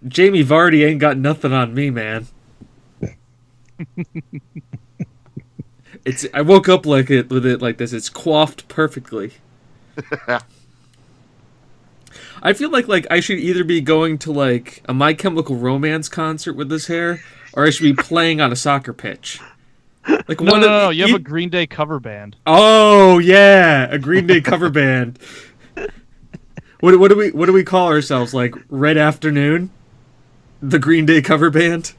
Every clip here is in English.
Jamie Vardy ain't got nothing on me, man. I woke up like it with it like this. It's coiffed perfectly. I feel like I should either be going to like a My Chemical Romance concert with this hair, or I should be playing on a soccer pitch. Like No. You have a Green Day cover band. Oh yeah, a Green Day cover band. What do we call ourselves? Like Red Afternoon, the Green Day cover band.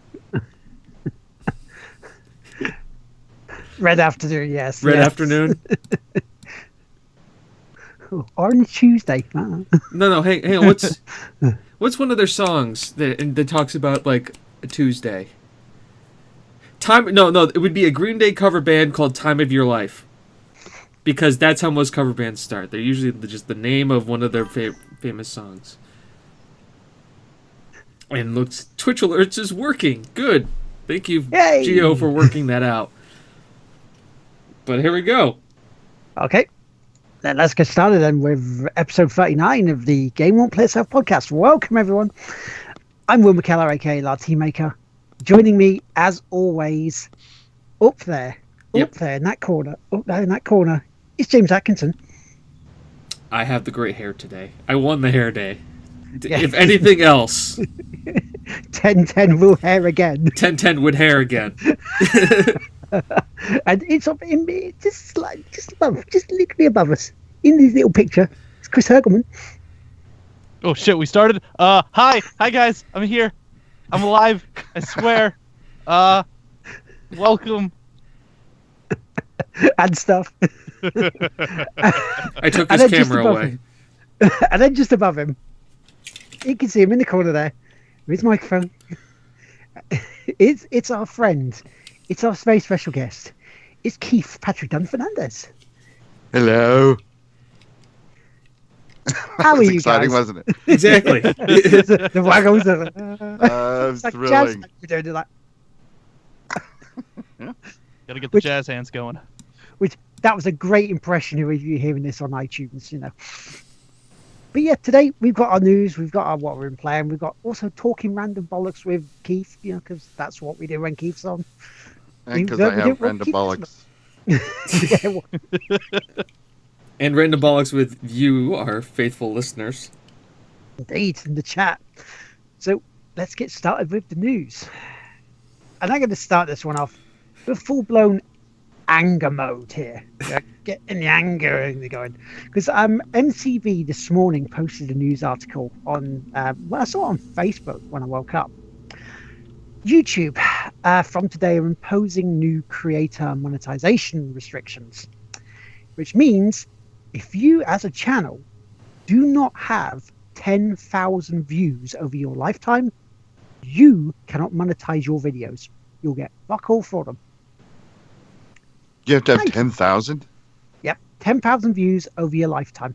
Red Afternoon, yes. Red yes. Afternoon. Orange Tuesday. No. Hey, what's one of their songs that talks about like a Tuesday? No. It would be a Green Day cover band called "Time of Your Life," because that's how most cover bands start. They're usually just the name of one of their famous songs. And looks Twitch alerts is working. Good. Thank you, Yay! Geo, for working that out. But here we go. Okay. Then let's get started then with episode 39 of the Game Won't Play Itself podcast. Welcome, everyone. I'm Will McKellar, aka La Teammaker. Joining me, as always, up there in that corner, is James Atkinson. I have the great hair today. I won the hair day. Yeah. If anything else. 10-10 will hair again. 10-10 with hair again. And it's up in me, just literally above us in this little picture. It's Chris Hergelman. Oh shit, we started. Hi guys, I'm here. I'm alive. I swear. Welcome. And stuff. I took his camera away. And then just above him, you can see him in the corner there with his microphone. It's our friend. It's our very special guest. It's Keith Patrick Dunn Fernandez. Hello. How are you exciting, guys? Wasn't it? Exactly. The waggles are It's like thrilling. jazz. We're doing like, Gotta get the jazz hands going. which that was a great impression of you hearing this on iTunes, you know. But yeah, today we've got our news, we've got our what we're playing, we've got also talking random bollocks with Keith, you know, because that's what we do when Keith's on. And because I have random bollocks. Yeah, well, And random bollocks with you, our faithful listeners. indeed, in the chat. So let's get started with the news. And I'm going to start this one off with full-blown anger mode here. Getting the anger going. Because MCV this morning posted a news article on, well, I saw it on Facebook when I woke up. YouTube from today are imposing new creator monetization restrictions, which means if you as a channel do not have 10,000 views over your lifetime, you cannot monetize your videos. You'll get fuck all for them. You have to have 10,000? Yep, 10,000 views over your lifetime.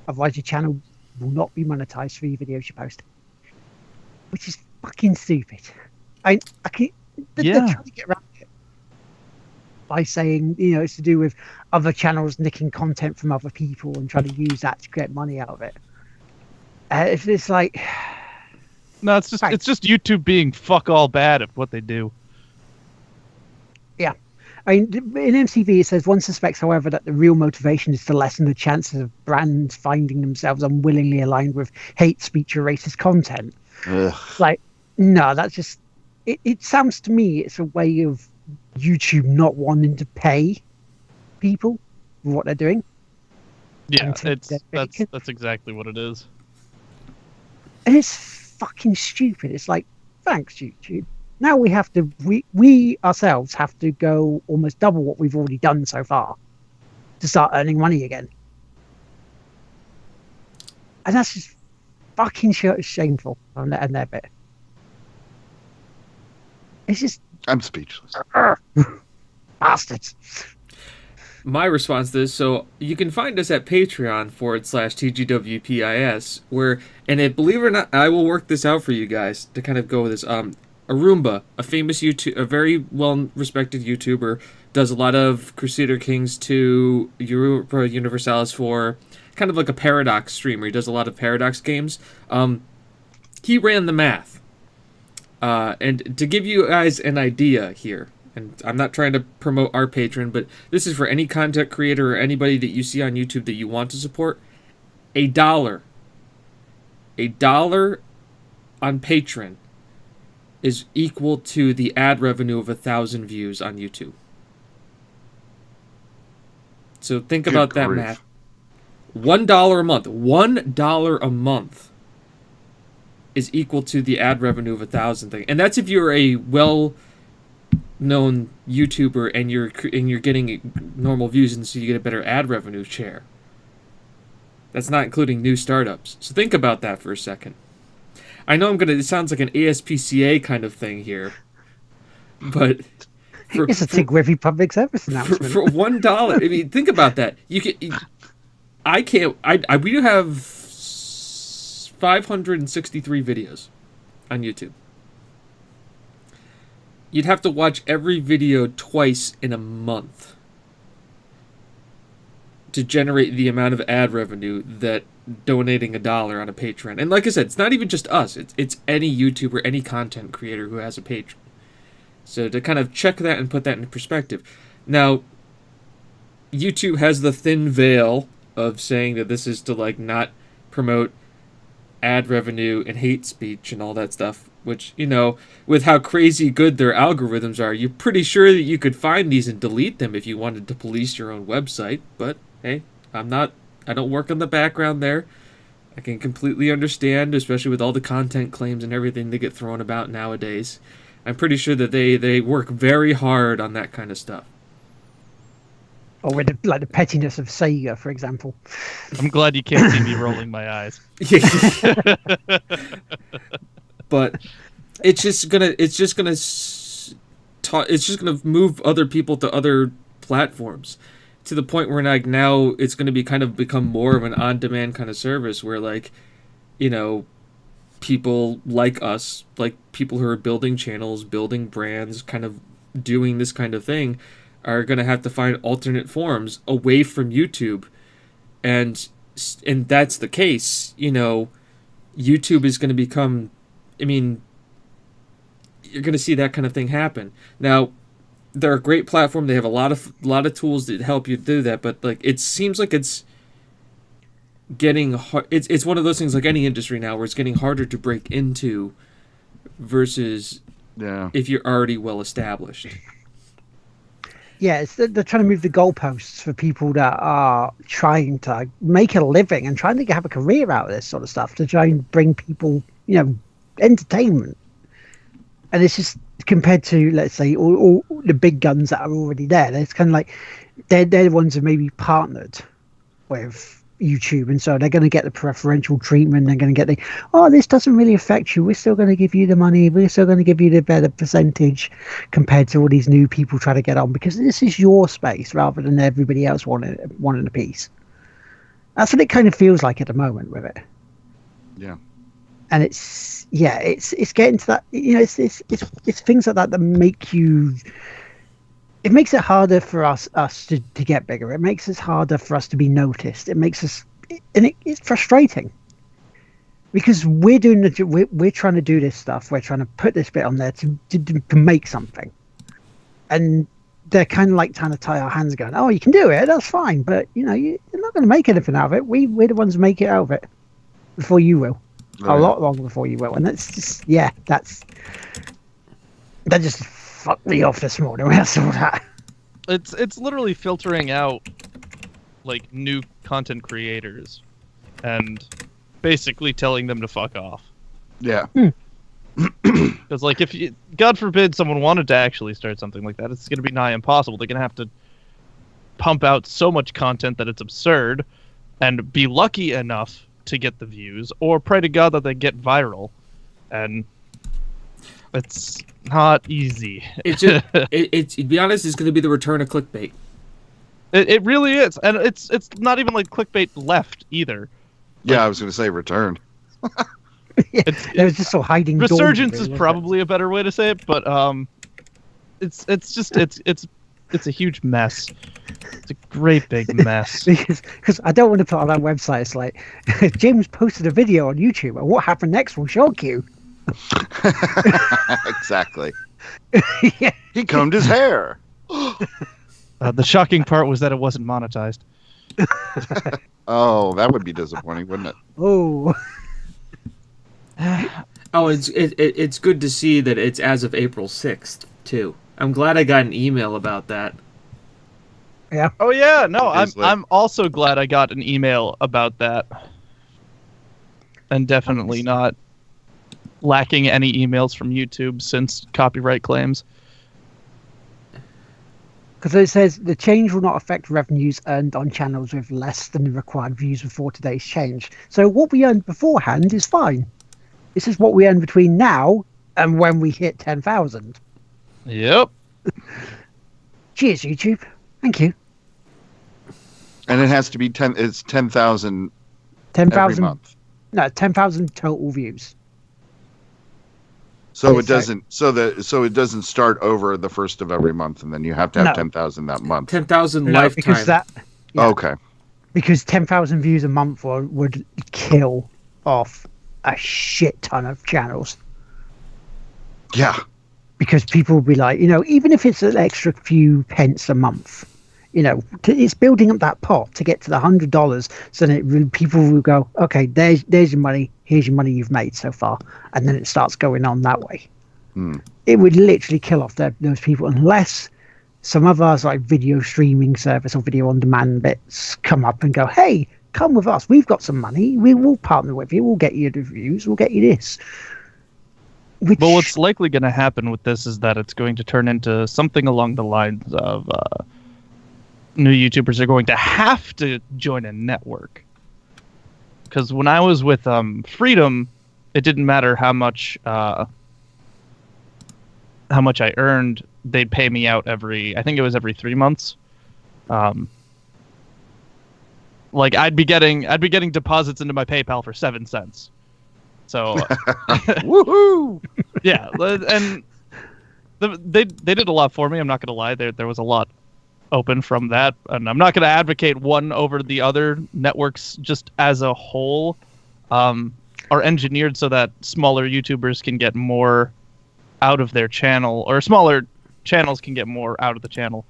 Otherwise your channel will not be monetized for your videos you post. Which is fucking stupid. They're trying to get around it by saying, you know, it's to do with other channels nicking content from other people and trying to use that to get money out of it. It's like, No, it's just YouTube being fuck all bad at what they do. yeah. I mean, in MCV it says one suspects, however, that the real motivation is to lessen the chances of brands finding themselves unwillingly aligned with hate speech or racist content. Ugh. Like, no, that's just. It sounds to me it's a way of YouTube not wanting to pay people for what they're doing. Yeah, that's exactly what it is. And it's fucking stupid. It's like, thanks, YouTube. Now we have to, we ourselves have to go almost double what we've already done so far to start earning money again. And that's just fucking shameful on their bit. It's just... I'm speechless. Bastards. My response to this, so you can find us at Patreon/TGWPIS, where, and believe it or not, I will work this out for you guys to kind of go with this. Arumba, a famous a very well-respected YouTuber, does a lot of Crusader Kings 2, Europa Universalis 4, kind of like a Paradox streamer. He does a lot of Paradox games. he ran the math. And to give you guys an idea here, and I'm not trying to promote our Patreon, but this is for any content creator or anybody that you see on YouTube that you want to support. $1 on Patreon is equal to the ad revenue of 1,000 views on YouTube. So think Good about that grief. math. $1 a month. $1 a month is equal to the ad revenue of 1,000 thing, and that's if you're a well-known YouTuber and you're getting normal views, and so you get a better ad revenue share. That's not including new startups. So think about that for a second. I know it sounds like an ASPCA kind of thing here, but It's a Tigriffy public service announcement. for $1, I mean, think about that. We do have 563 videos on YouTube. You'd have to watch every video twice in a month to generate the amount of ad revenue that donating $1 on a Patreon. And like I said, it's not even just us. It's any YouTuber, any content creator who has a Patreon. So to kind of check that and put that in perspective. Now, YouTube has the thin veil of saying that this is to like not promote ad revenue and hate speech and all that stuff, which, you know, with how crazy good their algorithms are, you're pretty sure that you could find these and delete them if you wanted to police your own website. But hey, I don't work on the background there. I can completely understand, especially with all the content claims and everything that get thrown about nowadays. I'm pretty sure that they work very hard on that kind of stuff. Or with the pettiness of Sega, for example. I'm glad you can't see me rolling my eyes. But it's just gonna move other people to other platforms, to the point where like now it's gonna become more of an on-demand kind of service where, like, you know, people like us, like people who are building channels, building brands, kind of doing this kind of thing, are going to have to find alternate forms away from YouTube. And that's the case, you know, YouTube is going to become, I mean, you're going to see that kind of thing happen. Now, they're a great platform. They have a lot of tools that help you do that, but like it seems like it's getting hard. It's one of those things like any industry now where it's getting harder to break into versus if you're already well established. Yeah, they're trying to move the goalposts for people that are trying to make a living and trying to have a career out of this sort of stuff, to try and bring people, you know, entertainment. And it's just compared to, let's say, all the big guns that are already there. It's kind of like they're the ones that maybe partnered with YouTube, and so they're going to get the preferential treatment. They're going to get this doesn't really affect you, we're still going to give you the money, we're still going to give you the better percentage, compared to all these new people trying to get on, because this is your space rather than everybody else wanting a piece. That's what it kind of feels like at the moment with it. Yeah. And it's getting to that, you know, it's things like that make you, it makes it harder for us to get bigger. It makes it harder for us to be noticed. It makes us, and it's frustrating, because we're trying to do this stuff. We're trying to put this bit on there to make something, and they're kind of like trying to tie our hands, going, "Oh, you can do it. That's fine, but you know, you're not going to make anything out of it. We're the ones who make it out of it before you will, a lot longer before you will." And that's just, that just fucked me off this morning when I saw that. It's literally filtering out like new content creators and basically telling them to fuck off. Yeah. Because like if you, God forbid, someone wanted to actually start something like that, it's going to be nigh impossible. They're going to have to pump out so much content that it's absurd, and be lucky enough to get the views, or pray to God that they get viral, and it's not easy. It's just, to be honest, it's going to be the return of clickbait. It really is, and it's not even like clickbait left either. Yeah, I was going to say return. It was just so hiding. Resurgence is probably a better way to say it, but it's it's a huge mess. It's a great big mess. Because I don't want to put on our website. It's like James posted a video on YouTube, and what happened next will shock you. Exactly. Yeah. He combed his hair. The shocking part was that it wasn't monetized. Oh, that would be disappointing, wouldn't it? Oh, Oh, it's good to see that it's as of April 6th too. I'm glad I got an email about that. yeah. Oh yeah, no, Obviously. I'm also glad I got an email about that. And definitely not lacking any emails from YouTube since copyright claims. Because it says the change will not affect revenues earned on channels with less than the required views before today's change. So what we earned beforehand is fine. This is what we earn between now and when we hit 10,000. Yep. Cheers, YouTube. Thank you. And it has to be 10. It's 10,000 every 10,000. month. No, 10,000 total views. So Okay, it doesn't. So it doesn't start over the first of every month, and then you have to have No. 10,000 that month. 10,000 No, lifetime. because that yeah. Okay. because 10,000 views a month would kill off a shit ton of channels. Yeah. Because people will be like, even if it's an extra few pence a month, it's building up that pot to get to the $100. So then people will go, okay, there's your money. Here's your money you've made so far. And then it starts going on that way. It would literally kill off those people unless some of us like video streaming service or video on demand bits come up and go, hey, come with us. We've got some money. We will partner with you. We'll get you the views. We'll get you this. Which, But what's likely going to happen with this is that it's going to turn into something along the lines of new YouTubers are going to have to join a network. Because when I was with Freedom, it didn't matter how much I earned. They'd pay me out I think it was every 3 months. Like I'd be getting deposits into my PayPal for 7 cents. So, Woohoo! yeah, and they did a lot for me. I'm not gonna lie. There was a lot open from that, and I'm not gonna advocate one over the other. Networks just as a whole are engineered so that smaller YouTubers can get more out of their channel, or smaller channels can get more out of the channel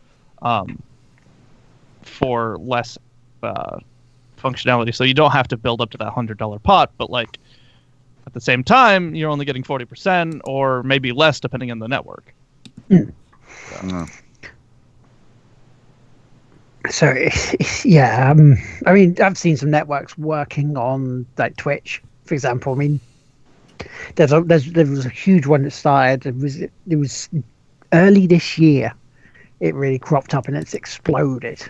for less functionality. So you don't have to build up to that $100 pot, but like at the same time, you're only getting 40% or maybe less depending on the network. So, yeah, I mean, I've seen some networks working on like Twitch, for example. I mean, there was a huge one that started. It was early this year. It really cropped up and it's exploded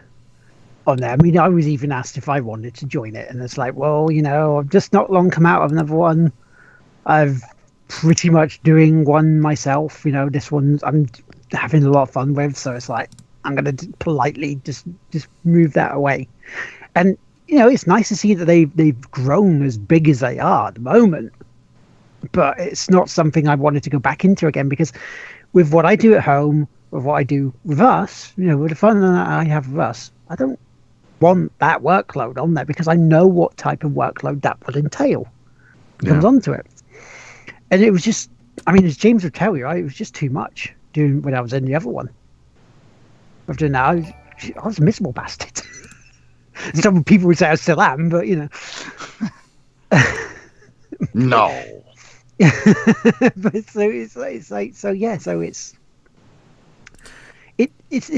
on there. I mean, I was even asked if I wanted to join it, and it's like, well, I've just not long come out of another one. I've pretty much doing one myself. This one I'm having a lot of fun with, so it's like I'm gonna politely just move that away. And it's nice to see that they've grown as big as they are at the moment. But it's not something I wanted to go back into again, because with what I do at home, with what I do with us, with the fun that I have with us, I don't want that workload on there, because I know what type of workload that would entail. It comes onto it. And it was just, I mean, as James would tell you, right, it was just too much doing when I was in the other one. After that, I was a miserable bastard. Some people would say I still am, but No. but it's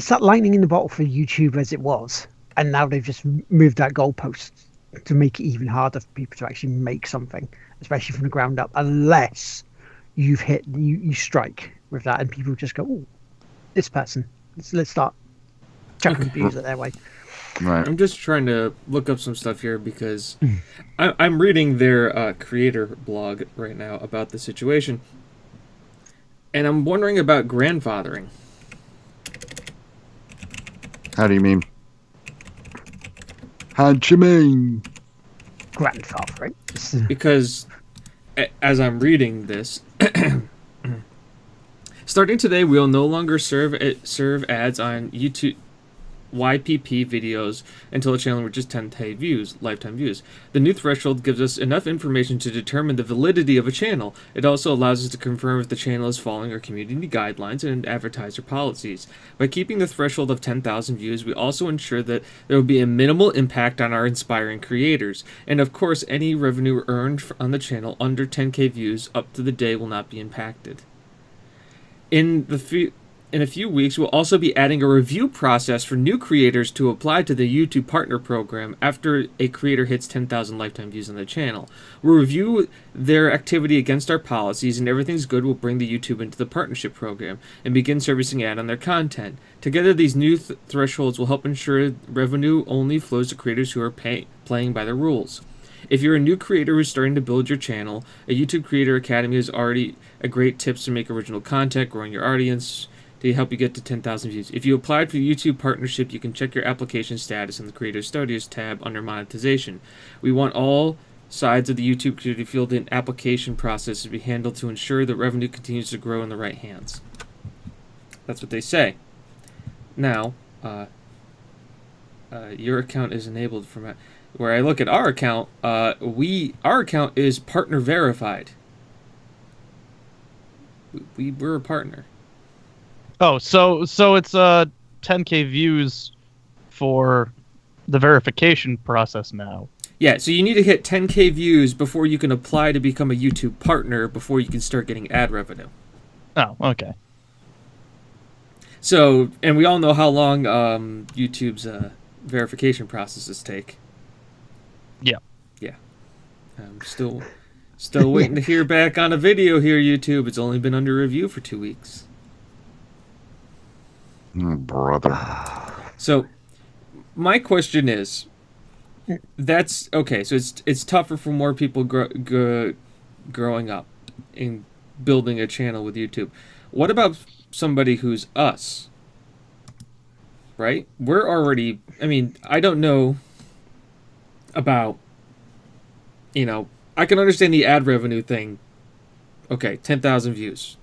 that lightning in the bottle for YouTube as it was, and now they've just moved that goalpost to make it even harder for people to actually make something, especially from the ground up, unless you strike with that and people just go, oh, this person, let's start chucking views at their way. Right. I'm just trying to look up some stuff here because I'm reading their creator blog right now about the situation, and I'm wondering about grandfathering. How do you mean? How'd you mean? Grandfathering. Because as I'm reading this, Starting today, we'll no longer serve ads on YouTube YPP videos until a channel reaches 10K views, lifetime views. The new threshold gives us enough information to determine the validity of a channel. It also allows us to confirm if the channel is following our community guidelines and advertiser policies. By keeping the threshold of 10,000 views, we also ensure that there will be a minimal impact on our inspiring creators. And of course, any revenue earned on the channel under 10K views up to the day will not be impacted. In a few weeks, we'll also be adding a review process for new creators to apply to the YouTube Partner Program after a creator hits 10,000 lifetime views on the channel. We'll review their activity against our policies, and everything's good, we'll bring the YouTube into the Partnership Program and begin servicing ad on their content. Together, these new thresholds will help ensure revenue only flows to creators who are playing by the rules. If you're a new creator who's starting to build your channel, a YouTube Creator Academy is already a great tips to make original content, growing your audience, to help you get to 10,000 views. If you applied for the YouTube partnership, you can check your application status in the Creator Studios tab under monetization. We want all sides of the YouTube community field and application process to be handled to ensure that revenue continues to grow in the right hands. That's what they say. Now, your account is enabled from where I look at our account. Our account is partner verified. We're a partner. Oh, so it's 10K views for the verification process now. Yeah, so you need to hit 10K views before you can apply to become a YouTube partner, before you can start getting ad revenue. Oh, okay. So, and we all know how long YouTube's verification processes take. Yeah. Yeah. I'm still waiting to hear back on a video here, YouTube. It's only been under review for 2 weeks. Brother. So, my question is, that's okay. So it's tougher for more people growing up and building a channel with YouTube. What about somebody who's us? Right? We're already. I mean, I don't know about. I can understand the ad revenue thing. Okay, 10,000 views.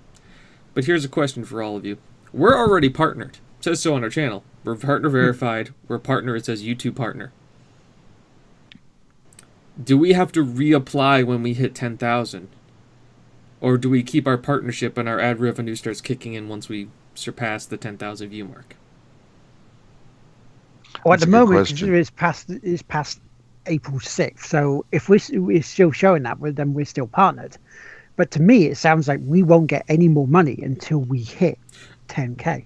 But here's a question for all of you. We're already partnered. It says so on our channel. We're partner verified. We're a partner. It says YouTube partner. Do we have to reapply when we hit 10,000? Or do we keep our partnership and our ad revenue starts kicking in once we surpass the 10,000 view mark? Well, at That's the a good moment, question. it's past April 6th. So if we're still showing that, well, then we're still partnered. But to me, it sounds like we won't get any more money until we hit 10K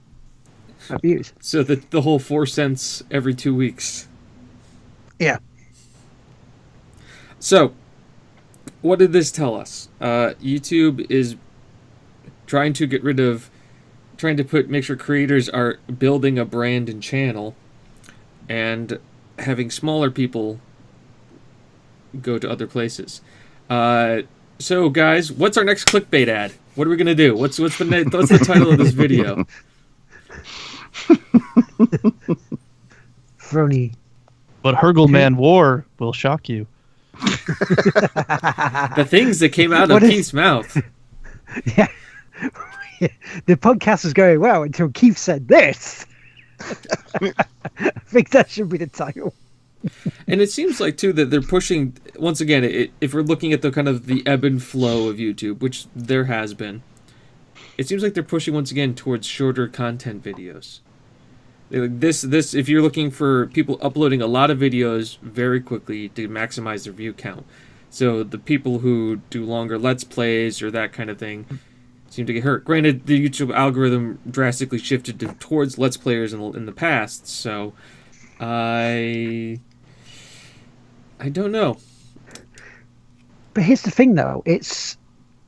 of views. So the whole 4 cents every 2 weeks. Yeah. So, what did this tell us? YouTube is trying to make sure creators are building a brand and channel, and having smaller people go to other places. So, guys, what's our next clickbait ad? What are we gonna do? What's the title of this video? Throny. But Hergelman War will shock you. The things that came out of What is- Keith's mouth. Yeah. The podcast is going well until Keith said this. I think that should be the title. And it seems like too that they're pushing once again. If we're looking at the kind of the ebb and flow of YouTube, which there has been, it seems like they're pushing once again towards shorter content videos. This if you're looking for people uploading a lot of videos very quickly to maximize their view count, so the people who do longer Let's Plays or that kind of thing seem to get hurt. Granted, the YouTube algorithm drastically shifted towards Let's Players in the past, so I don't know. But here's the thing, though. It's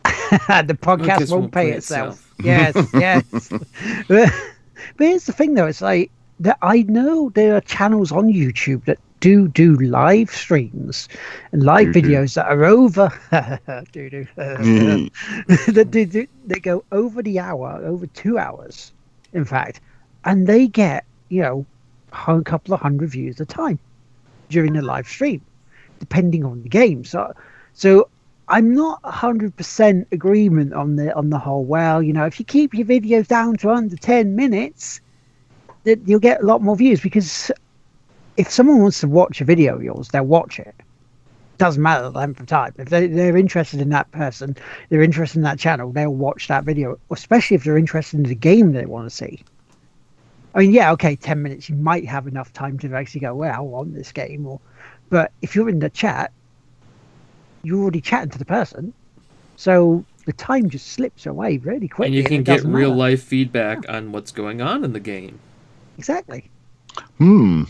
the podcast won't pay itself. Yes, yes. But here's the thing, though. It's like that. I know there are channels on YouTube that do live streams and live videos that are over that go over the hour, over 2 hours, in fact, and they get a couple of hundred views a time during the live stream, depending on the game. So I'm not 100% agreement on the whole. Well, if you keep your videos down to under 10 minutes, that you'll get a lot more views, because if someone wants to watch a video of yours, they'll watch it. Doesn't matter the length of time. If they're interested in that person, they're interested in that channel, they'll watch that video, especially if they're interested in the game they want to see. I mean, yeah, okay, 10 minutes, you might have enough time to actually go, well, I want this game. But if you're in the chat, you're already chatting to the person. So the time just slips away really quickly. And you can get real life feedback on what's going on in the game. Exactly. I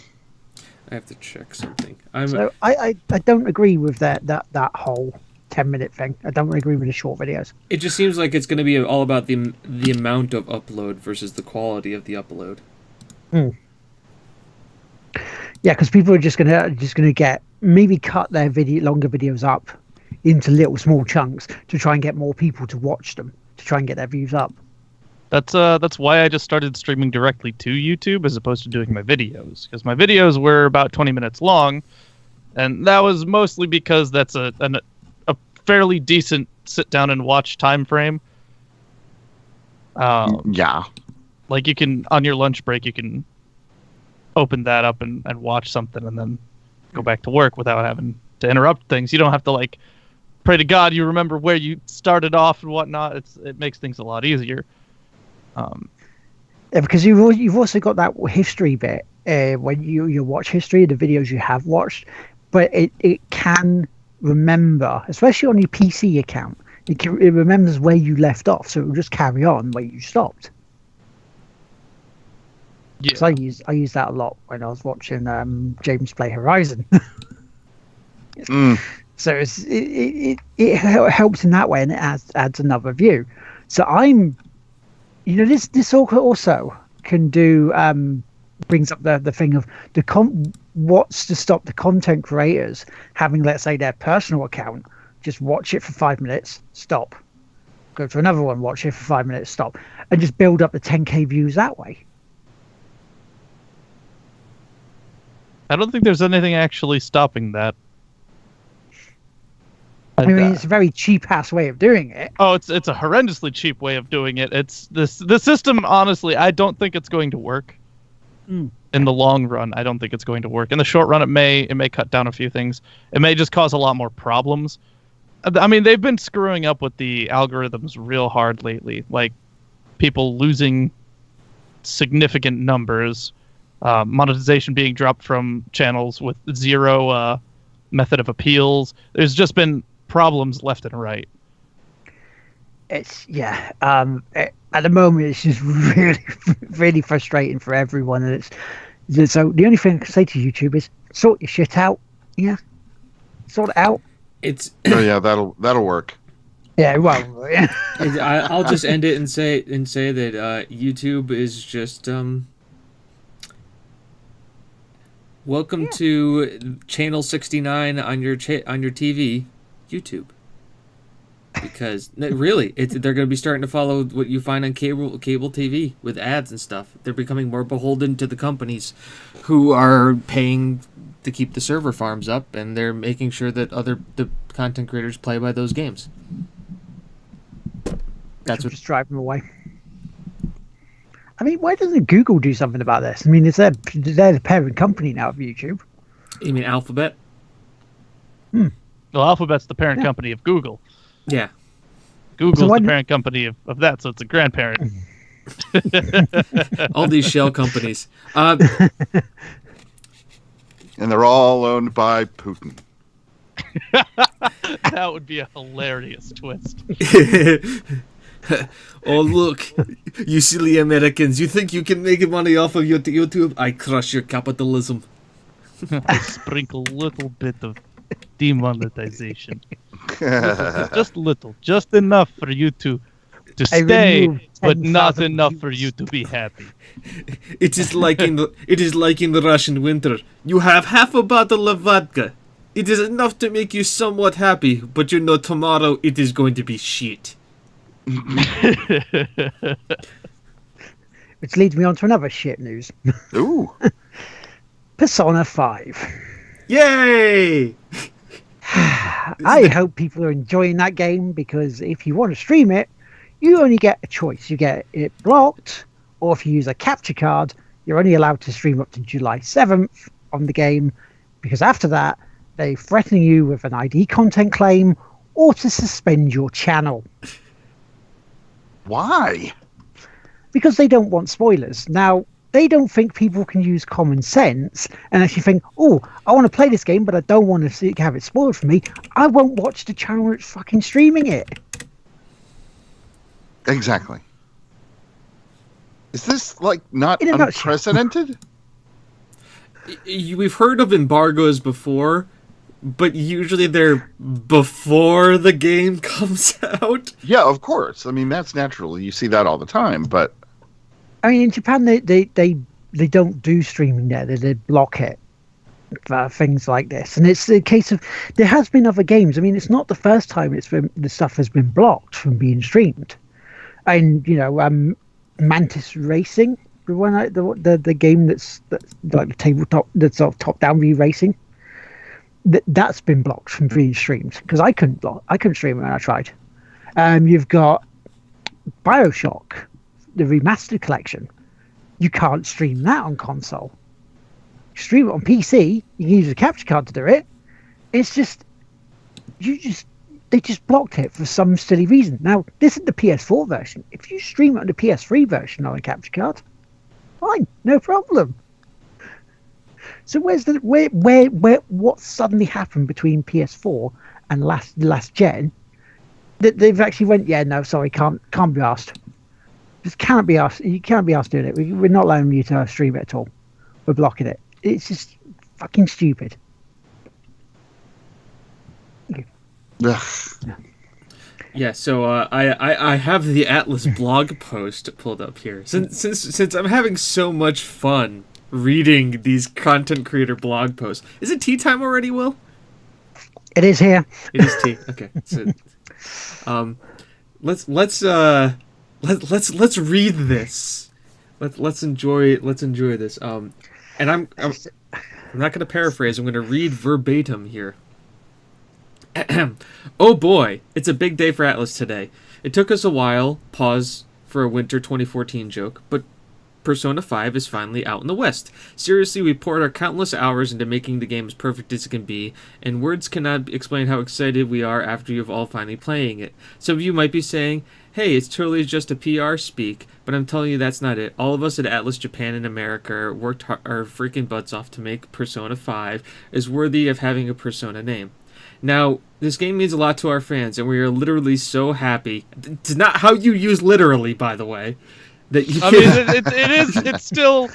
have to check something. So I don't agree with that whole 10-minute thing. I don't agree with the short videos. It just seems like it's going to be all about the amount of upload versus the quality of the upload. Yeah, because people are just gonna get maybe cut their longer videos up into little small chunks to try and get more people to watch them, to try and get their views up. That's why I just started streaming directly to YouTube as opposed to doing my videos, because my videos were about 20 minutes long, and that was mostly because that's a fairly decent sit down and watch time frame. Yeah. Like, you can, on your lunch break, you can open that up and watch something and then go back to work without having to interrupt things. You don't have to, like, pray to God you remember where you started off and whatnot. It makes things a lot easier. Yeah, because you've also got that history bit when you watch history of the videos you have watched, but it can remember, especially on your PC account, it remembers where you left off, so it will just carry on where you stopped. Yeah. So I use that a lot when I was watching James play Horizon. So it helps in that way, and it adds another view. So this also can do brings up the thing of what's to stop the content creators having, let's say, their personal account, just watch it for 5 minutes, stop, go to another one, watch it for 5 minutes, stop, and just build up the 10k views that way. I don't think there's anything actually stopping that. I mean, it's a very cheap-ass way of doing it. Oh, it's a horrendously cheap way of doing it. It's the system, honestly, I don't think it's going to work. In the long run, I don't think it's going to work. In the short run, it may cut down a few things. It may just cause a lot more problems. I mean, they've been screwing up with the algorithms real hard lately. Like, people losing significant numbers, monetization being dropped from channels with zero method of appeals. There's just been problems left and right. It's at the moment it's just really really frustrating for everyone, and so the only thing I can say to YouTube is sort your shit out. Sort it out. It's Oh yeah, that'll work. Yeah, well, yeah. I'll just end it and say that YouTube is just welcome to channel 69 on your TV, YouTube. Because really, they're going to be starting to follow what you find on cable TV with ads and stuff. They're becoming more beholden to the companies who are paying to keep the server farms up, and they're making sure that the content creators play by those games. That's what just drive them away. I mean, why doesn't Google do something about this? I mean, they're the parent company now of YouTube. You mean Alphabet? Well, Alphabet's the parent company of Google. Yeah. Google's the parent company of that, so it's a grandparent. All these shell companies. And they're all owned by Putin. That would be a hilarious twist. Oh, look, you silly Americans. You think you can make money off of your YouTube? I crush your capitalism. I sprinkle a little bit of demonetization. Little, just enough for you to stay, but not enough for you to be happy. It is like in the Russian winter. You have half a bottle of vodka. It is enough to make you somewhat happy, but you know tomorrow it is going to be shit. Which leads me on to another shit news. Ooh. Persona 5. Yay! I hope people are enjoying that game, because if you want to stream it, you only get a choice. You get it blocked, or if you use a capture card, you're only allowed to stream up to July 7th on the game, because after that, they threaten you with an ID content claim or to suspend your channel. Why? Because they don't want spoilers. Now, they don't think people can use common sense and actually think, oh, I want to play this game, but I don't want to have it spoiled for me. I won't watch the channel that's fucking streaming it. Exactly. Is this like not In a nutshell. unprecedented? We've heard of embargoes before, but usually they're before the game comes out. Yeah, of course. I mean, that's natural. You see that all the time, but I mean, in Japan, they don't do streaming there. They block it for things like this. And it's a case of, there has been other games. I mean, it's not the first time the stuff has been blocked from being streamed. And, Mantis Racing, the game that's like the tabletop, that's sort of top-down view racing, that's been blocked from being streamed, because I couldn't stream it when I tried. You've got BioShock, the remastered collection. You can't stream that on console. Stream it on PC, you can use a capture card to do it. It's just, they just blocked it for some silly reason. Now, this is the PS4 version. If you stream it on the PS3 version on a capture card, fine, no problem. So what suddenly happened between PS4 and last gen that they've actually went, yeah, no, sorry, can't be asked. Just cannot be asked. You can't be asked doing it. We're not allowing you to stream it at all. We're blocking it. It's just fucking stupid. ugh. Yeah, so I have the Atlas blog post pulled up here. Since I'm having so much fun reading these content creator blog posts. Is it tea time already, Will? It is here. It is tea. Okay. So, let's read this. Let's enjoy this. And I'm not going to paraphrase. I'm going to read verbatim here. Oh boy, it's a big day for Atlas today. It took us a while, pause for a winter 2014 joke, but Persona 5 is finally out in the West. Seriously, we poured our countless hours into making the game as perfect as it can be, and words cannot explain how excited we are after you've all finally playing it. Some of you might be saying, hey, it's totally just a PR speak, but I'm telling you that's not it. All of us at Atlas Japan and America worked our freaking butts off to make Persona 5 as worthy of having a Persona name. Now, this game means a lot to our fans, and we are literally so happy. It's not how you use literally, by the way. That you I mean, it's still...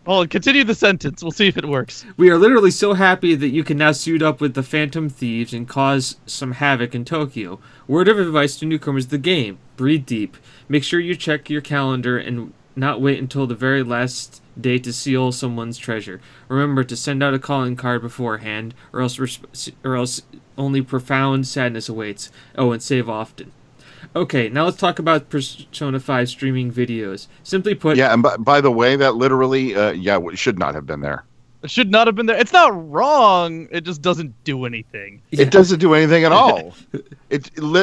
Well, continue the sentence. We'll see if it works. We are literally so happy that you can now suit up with the Phantom Thieves and cause some havoc in Tokyo. Word of advice to newcomers: the game. Breathe deep. Make sure you check your calendar and not wait until the very last day to seal someone's treasure. Remember to send out a calling card beforehand, or else only profound sadness awaits. Oh, and save often. Okay, now let's talk about Persona 5 streaming videos. Simply put... Yeah, and by the way, that literally, should not have been there. It should not have been there. It's not wrong. It just doesn't do anything. Yeah. It doesn't do anything at all.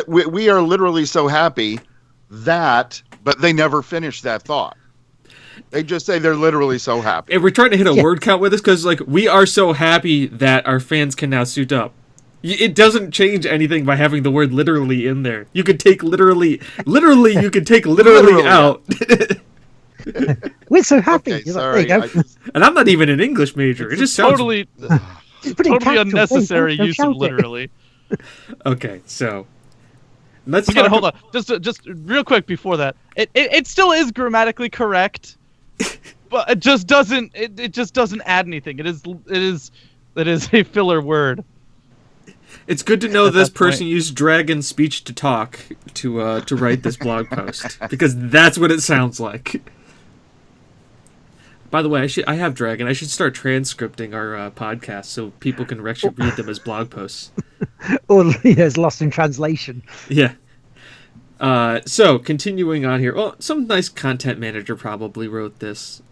We are literally so happy that, but they never finish that thought. They just say they're literally so happy. And we're trying to hit a word count with this because, like, we are so happy that our fans can now suit up. It doesn't change anything by having the word literally in there. You could take literally you could take literally out. We're so happy. Okay, You're sorry. like, there you go. And I'm not even an English major. It just sounds... Totally, Just put it in totally capital, unnecessary don't use shout of it. literally. Okay, so... Let's Okay, talk... hold on. Just real quick before that. It still is grammatically correct, but it just doesn't. It just doesn't add anything. It is a filler word. It's good to know At this that point. person used dragon speech to talk to write this blog post, because that's what it sounds like. By the way, I have Dragon. I should start transcripting our podcast so people can actually read them as blog posts. Or it's lost in translation. Yeah. So, continuing on here. Well, some nice content manager probably wrote this.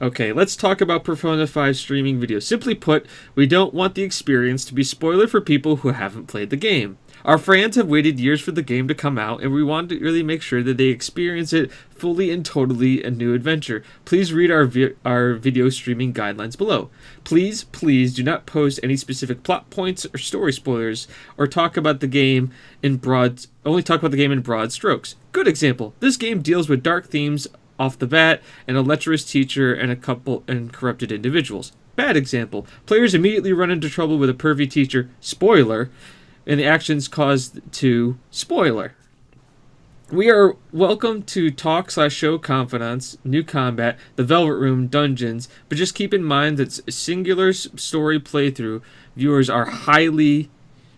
Okay, let's talk about Persona 5 streaming video. Simply put, we don't want the experience to be spoiler for people who haven't played the game. Our fans have waited years for the game to come out, and we want to really make sure that they experience it fully and totally a new adventure. Please read our video streaming guidelines below. Please do not post any specific plot points or story spoilers, or talk about the game in broad strokes. Good example. This game deals with dark themes off the bat, and a lecherous teacher and corrupted individuals. Bad example. Players immediately run into trouble with a pervy teacher. Spoiler. And the actions caused to spoiler. We are welcome to talk/show confidants, new combat, the Velvet Room, dungeons, but just keep in mind that singular story playthrough viewers are highly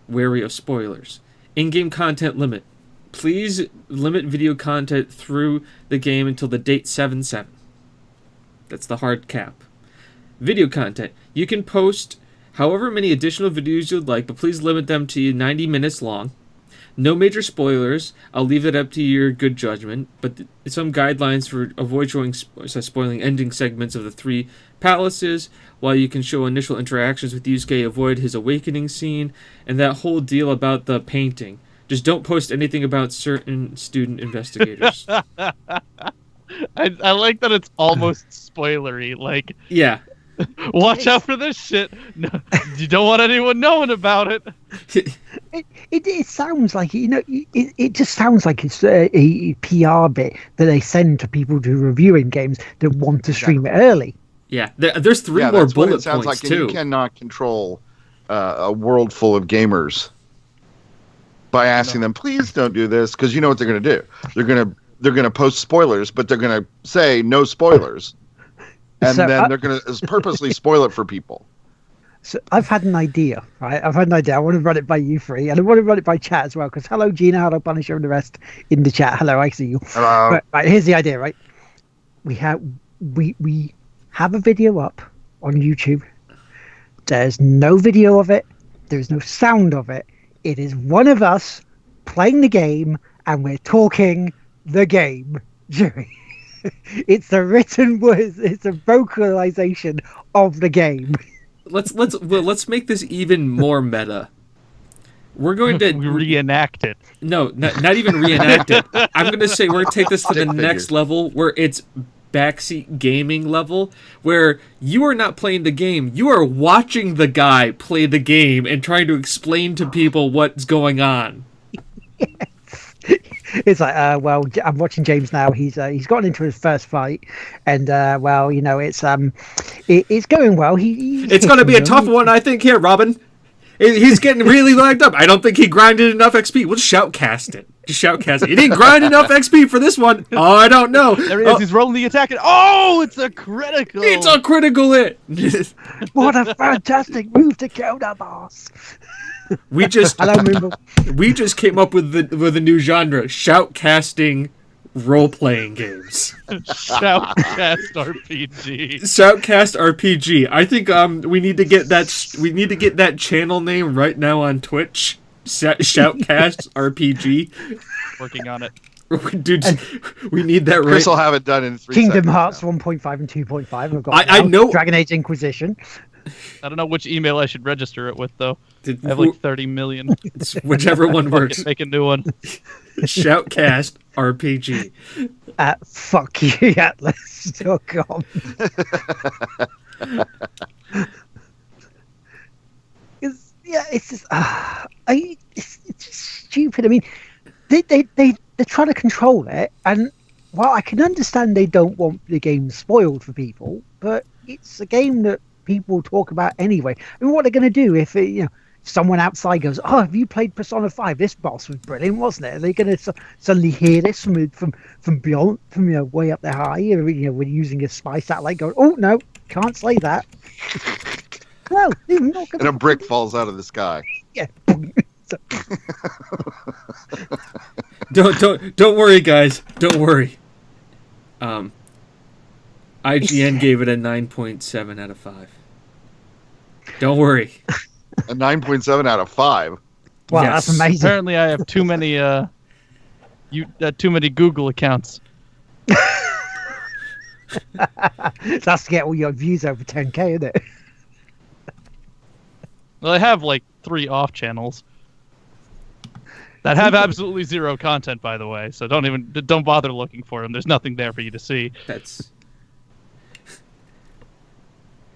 wary of spoilers. In-game content limit. Please limit video content through the game until the date 7/7. That's the hard cap. Video content. You can post however many additional videos you'd like, but please limit them to 90 minutes long. No major spoilers. I'll leave it up to your good judgment, but some guidelines for avoid spoiling ending segments of the 3 palaces, while you can show initial interactions with Yusuke, avoid his awakening scene, and that whole deal about the painting. Just don't post anything about certain student investigators. I like that it's almost spoilery. Like, yeah. Watch out for this shit. No, you don't want anyone knowing about it. It sounds like, it just sounds like it's a PR bit that they send to people to reviewing games that want to stream it early. Yeah, there's 3 more bullet points sounds like, too. You cannot control a world full of gamers by asking them, please don't do this, because you know what they're going to do. They're going to post spoilers, but they're going to say no spoilers. And then they're going to purposely spoil it for people. So I've had an idea, right? I want to run it by you 3, and I want to run it by chat as well. Because hello, Gina, hello, Punisher, and the rest in the chat. Hello, I see you. Hello. Right, here's the idea, right? We have a video up on YouTube. There's no video of it. There's no sound of it. It is one of us playing the game, and we're talking the game. It's a written words. It's a vocalization of the game. Let's make this even more meta. We're going to reenact it. No, not even reenact it. I'm going to say we're going to take this to the next level, where it's backseat gaming level, where you are not playing the game. You are watching the guy play the game and trying to explain to people what's going on. It's like, well, I'm watching James now. He's gotten into his first fight, and well, it's going well. It's going to be a tough one, I think. Here, Robin, he's getting really lagged up. I don't think he grinded enough XP. We'll shoutcast it. Just shoutcast it. He didn't grind enough XP for this one. Oh, I don't know. There he is. He's rolling the attack. It's a critical. It's a critical hit. What a fantastic move to kill the boss. We just Hello, Moonball. We just came up with a new genre: shoutcasting role-playing games. Shoutcast RPG. Shoutcast RPG. I think we need to get that channel name right now on Twitch. Shoutcast RPG. Working on it. Dude, we need that right. Chris will have it done in 3 Kingdom seconds Hearts now. 1.5 and 2.5. We've got I know Dragon Age Inquisition. I don't know which email I should register it with, though. I have 30 million. It's whichever one works. Make a new one. Shoutcast RPG. Fuck you, Atlas.com. It's just, it's just stupid. I mean, they're trying to control it, and while I can understand they don't want the game spoiled for people, but it's a game that people talk about anyway. I mean, what are they going to do if someone outside goes, "Oh, have you played Persona 5? This boss was brilliant, wasn't it?" Are they going to suddenly hear this from beyond, from way up there high? We're using a spy satellite, going, "Oh no, can't say that." No, they're not gonna... And a brick falls out of the sky. Yeah. Don't worry, guys. Don't worry. IGN gave it a 9.7 out of 5. Don't worry. A 9.7 out of 5. Wow, Yes. that's amazing. Apparently, I have too many Google accounts. That's to get all your views over 10K, isn't it? Well, I have like 3 off channels that have absolutely zero content, by the way. So don't bother looking for them. There's nothing there for you to see. That's.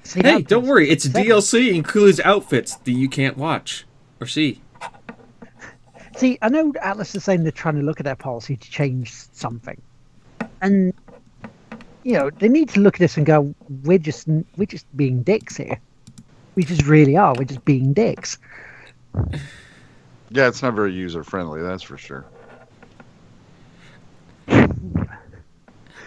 See, Hey, that don't puts- worry. It's DLC includes outfits that you can't watch or see. See, I know Atlas is saying they're trying to look at their policy to change something, and they need to look at this and go, we're just being dicks here. We just really are. We're just being dicks. Yeah, it's not very user friendly, that's for sure.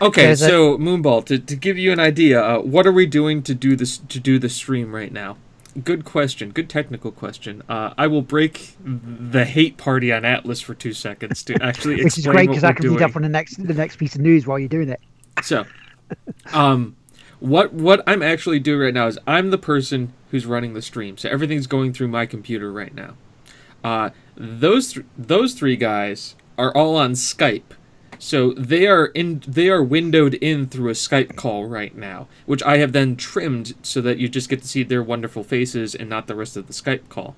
Okay, There's a- so Moonball, to give you an idea, what are we doing to do the stream right now? Good question. Good technical question. I will break the hate party on Atlas for 2 seconds to actually Which is explain great what because we're I can doing. read up on the next piece of news while you're doing it. So, what I'm actually doing right now is I'm the person who's running the stream, so everything's going through my computer right now. Those 3 guys are all on Skype, so they are windowed in through a Skype call right now, which I have then trimmed so that you just get to see their wonderful faces and not the rest of the Skype call.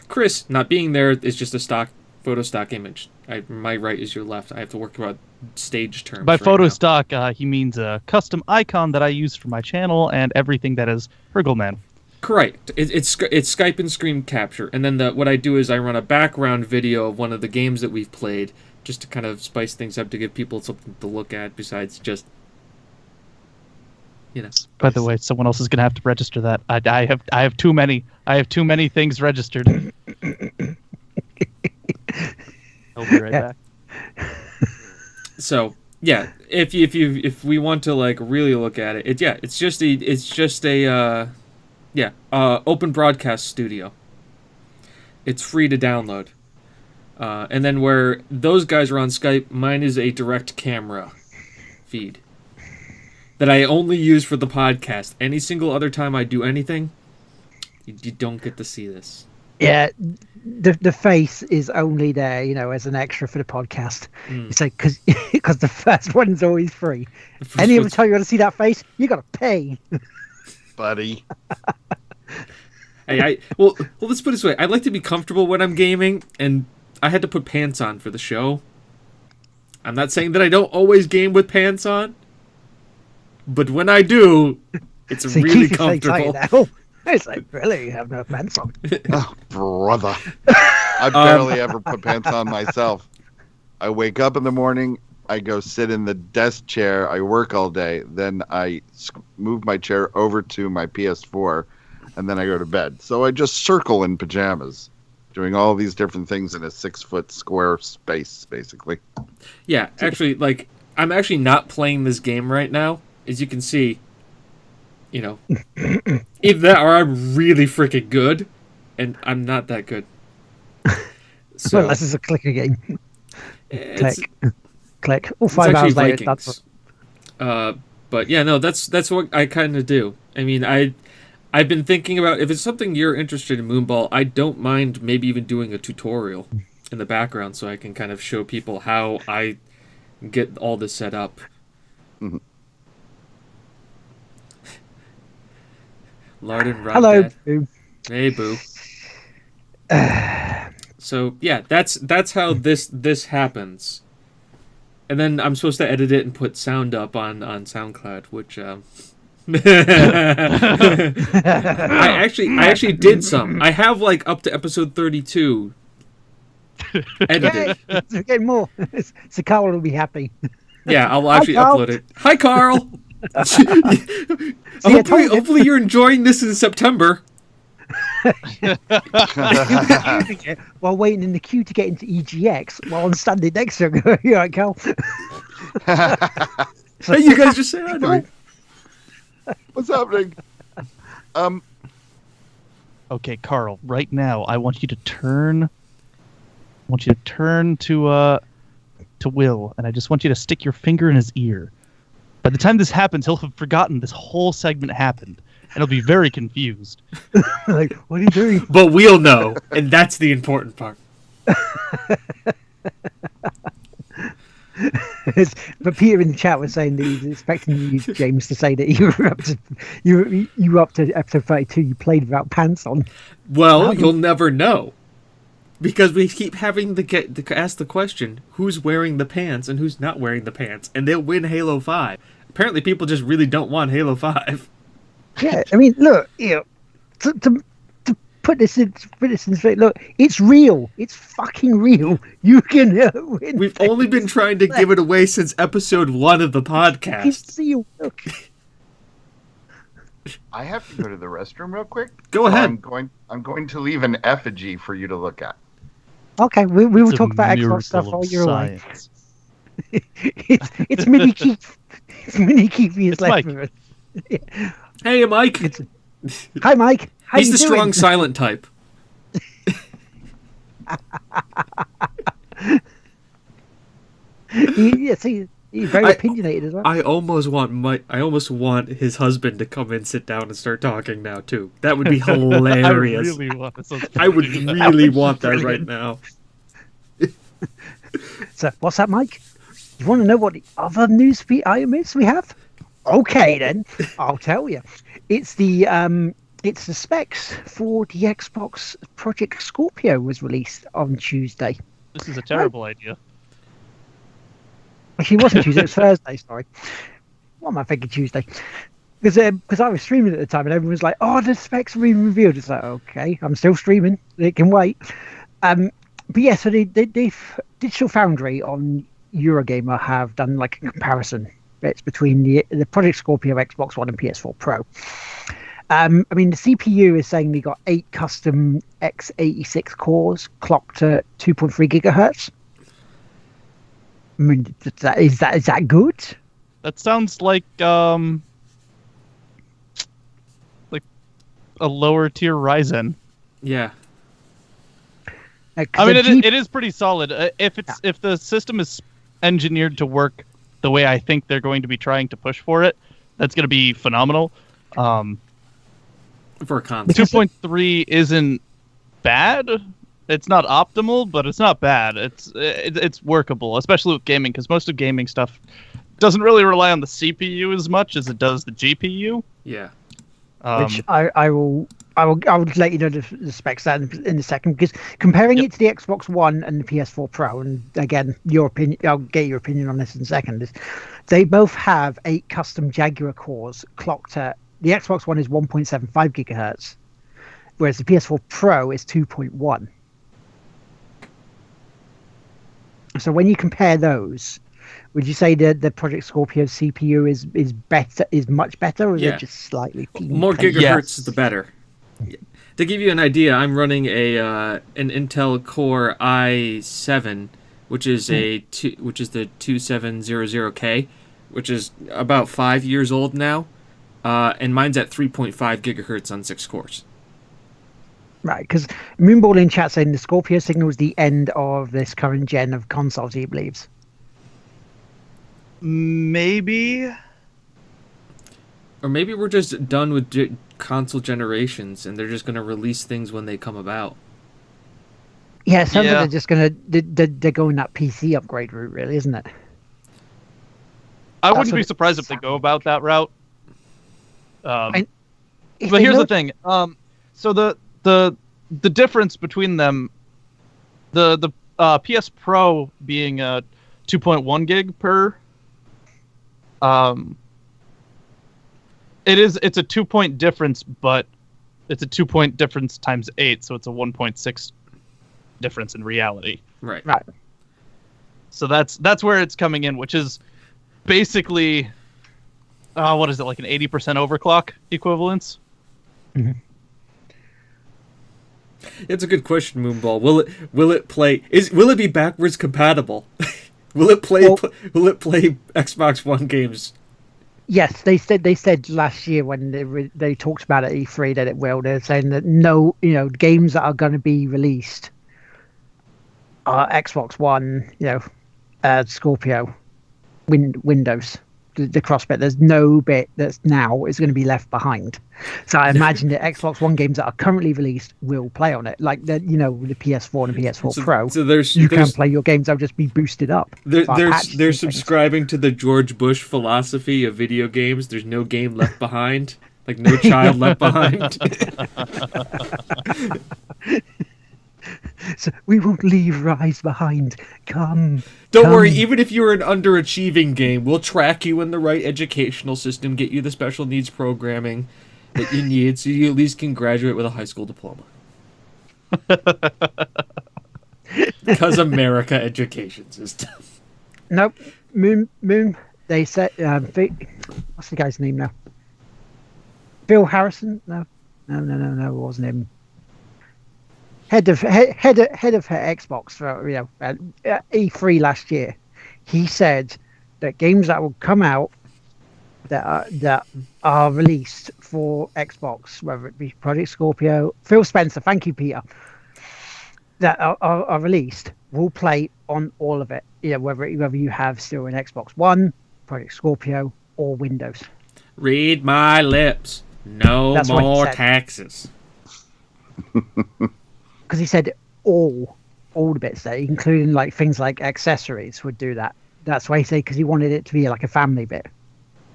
Chris not being there is just a stock image. My right is your left. I have to work about stage terms. By right photo now. stock, he means a custom icon that I use for my channel and everything that is Hurgleman. Correct. It's Skype and screen capture, and then what I do is I run a background video of one of the games that we've played, just to kind of spice things up to give people something to look at besides just, By the way, someone else is going to have to register that. I have too many. I have too many things registered. I'll be right back. So yeah, if we want to like really look at it, it's just a open broadcast studio. It's free to download. And then where those guys are on Skype, mine is a direct camera feed that I only use for the podcast. Any single other time I do anything, you don't get to see this. Yeah, the face is only there, as an extra for the podcast. It's like because the first one's always free. Any other time you want to see that face, you got to pay. Buddy. Hey, well, let's put it this way. I like to be comfortable when I'm gaming, and I had to put pants on for the show. I'm not saying that I don't always game with pants on, but when I do, it's See, really Keith is so excited comfortable. now. It's like, really, you have no pants on. Oh, brother. I barely ever put pants on myself. I wake up in the morning, I go sit in the desk chair, I work all day, then I move my chair over to my PS4, and then I go to bed. So I just circle in pajamas, doing all these different things in a 6-foot square space, basically. Yeah, actually, I'm actually not playing this game right now. As you can see, either that or I'm really freaking good, and I'm not that good. So Well, this is a clicker game. it's, Click. All it's 5 actually hours later, Vikings. that's But yeah, no, that's what I kind of do. I mean, I've been thinking about if it's something you're interested in, Moonball. I don't mind maybe even doing a tutorial in the background so I can kind of show people how I get all this set up. Mhm. Larden Rock Hello. Dad. Boo. Hey, boo. So yeah, that's how this happens. And then I'm supposed to edit it and put sound up on SoundCloud, which I actually did some. I have up to episode 32 edited. Yay, we're getting more. So Carl will be happy. Yeah, I'll actually Carl. upload it. Hi, Carl. I told you. Hopefully you're enjoying this in September. While waiting in the queue to get into EGX, while I'm standing next to him. You all right, Carl? Hey, you guys just say hi to me. What's happening? Okay, Carl. Right now, I want you to turn. To Will, and I just want you to stick your finger in his ear. By the time this happens, he'll have forgotten this whole segment happened, and he'll be very confused. Like, what are you doing? But we'll know, and that's the important part. But Peter in the chat was saying that he's expecting you, James, to say that you were up to episode 32. You played without pants on. Well, you'll never know. Because we keep having to ask the question, who's wearing the pants and who's not wearing the pants, and they'll win Halo 5. Apparently, people just really don't want Halo 5. Yeah, I mean, look, to put this in look, it's real. It's fucking real. You can win. We've only been trying to give it away since episode 1 of the podcast. It's real. Look. I have to go to the restroom real quick. Go ahead. I'm going to leave an effigy for you to look at. Okay, we will It's a talk about Xbox miracle stuff of while you're away. science. It's Mini Keith. It's Mini Keith. He is It's left Mike. with us. Hey, Mike. Hi, Mike. How He's you the doing? strong silent type. Yes, he's very I- opinionated as well. I almost want his husband to come and sit down and start talking now too. That would be hilarious. I really want this. I would really want that right now. So, what's that, Mike? You want to know what the other news item is we have? Okay, then I'll tell you. It's the specs for the Xbox Project Scorpio was released on Tuesday. This is a terrible idea. Actually, it wasn't Tuesday. It was Thursday. Sorry. What am I thinking? Tuesday? Because I was streaming at the time, and everyone was like, "Oh, the specs are being revealed." It's like, okay, I'm still streaming. It can wait. But yeah, so the Digital Foundry on Eurogamer have done like a comparison bits between the Project Scorpio Xbox One and PS4 Pro. I mean, the CPU is saying they got 8 custom x86 cores clocked at 2.3 gigahertz. I mean, is that good? That sounds like a lower tier Ryzen. Yeah. I mean, it is pretty solid. If the system is engineered to work the way I think they're going to be trying to push for it, that's going to be phenomenal. For a console. 2.3 isn't bad. It's not optimal, but it's not bad. It's workable, especially with gaming, because most of gaming stuff doesn't really rely on the CPU as much as it does the GPU. Yeah. Which I will let you know the specs that in a second, because comparing it to the Xbox One and the PS4 Pro, and again, your opinion, I'll get your opinion on this in a second, is they both have 8 custom Jaguar cores clocked at, the Xbox One is 1.75 gigahertz, whereas the PS4 Pro is 2.1. So when you compare those, would you say that the Project Scorpio CPU is much better, or is Yeah. it just slightly More better? gigahertz Yes. the better. To give you an idea, I'm running an Intel Core i7, which is the 2700K, which is about 5 years old now, and mine's at 3.5 gigahertz on 6 cores. Right, because Moonball in chat saying the Scorpio signals the end of this current gen of consoles, he believes. Maybe. Or maybe we're just done with console generations, and they're just going to release things when they come about. Yeah, it sounds Yeah. like they're going that PC upgrade route, really, isn't it? I That's wouldn't what be it surprised if they go about that route. If But they here's know- the thing. So the difference between them, the PS Pro being 2.1 gig per, it's a 2-point difference, but it's a 2-point difference times 8, so it's a 1.6 difference in reality. Right. Right. So that's where it's coming in, which is basically, what is it, like an 80% overclock equivalence? It's a good question, Moonball. Will it be backwards compatible? Will it play Xbox One games? Yes, they said last year when they talked about it at E3 that it will. They're saying that no, games that are going to be released are Xbox One, Scorpio, Windows, the cross bit. There's no bit that's now is going to be left behind. So I imagine the Xbox One games that are currently released will play on it, like the the PS4 and the PS4 Pro. So you can play your games; they'll just be boosted up. They're subscribing to the George Bush philosophy of video games. There's no game left behind, like no child left behind. So we won't leave Rise behind. Don't worry, even if you're an underachieving game, we'll track you in the right educational system, get you the special needs programming that you need so you at least can graduate with a high school diploma. Because America education system. Nope. Moon. They said, what's the guy's name now? Phil Harrison? No, it wasn't him. Head of her Xbox for E3 last year, he said that games that will come out that are released for Xbox, whether it be Project Scorpio, Phil Spencer, thank you, Peter, that are released will play on all of it. Whether you have still an Xbox One, Project Scorpio, or Windows. Read my lips. That's more taxes. Because he said all the bits there, including like things like accessories, would do that. That's why he said, because he wanted it to be like a family bit,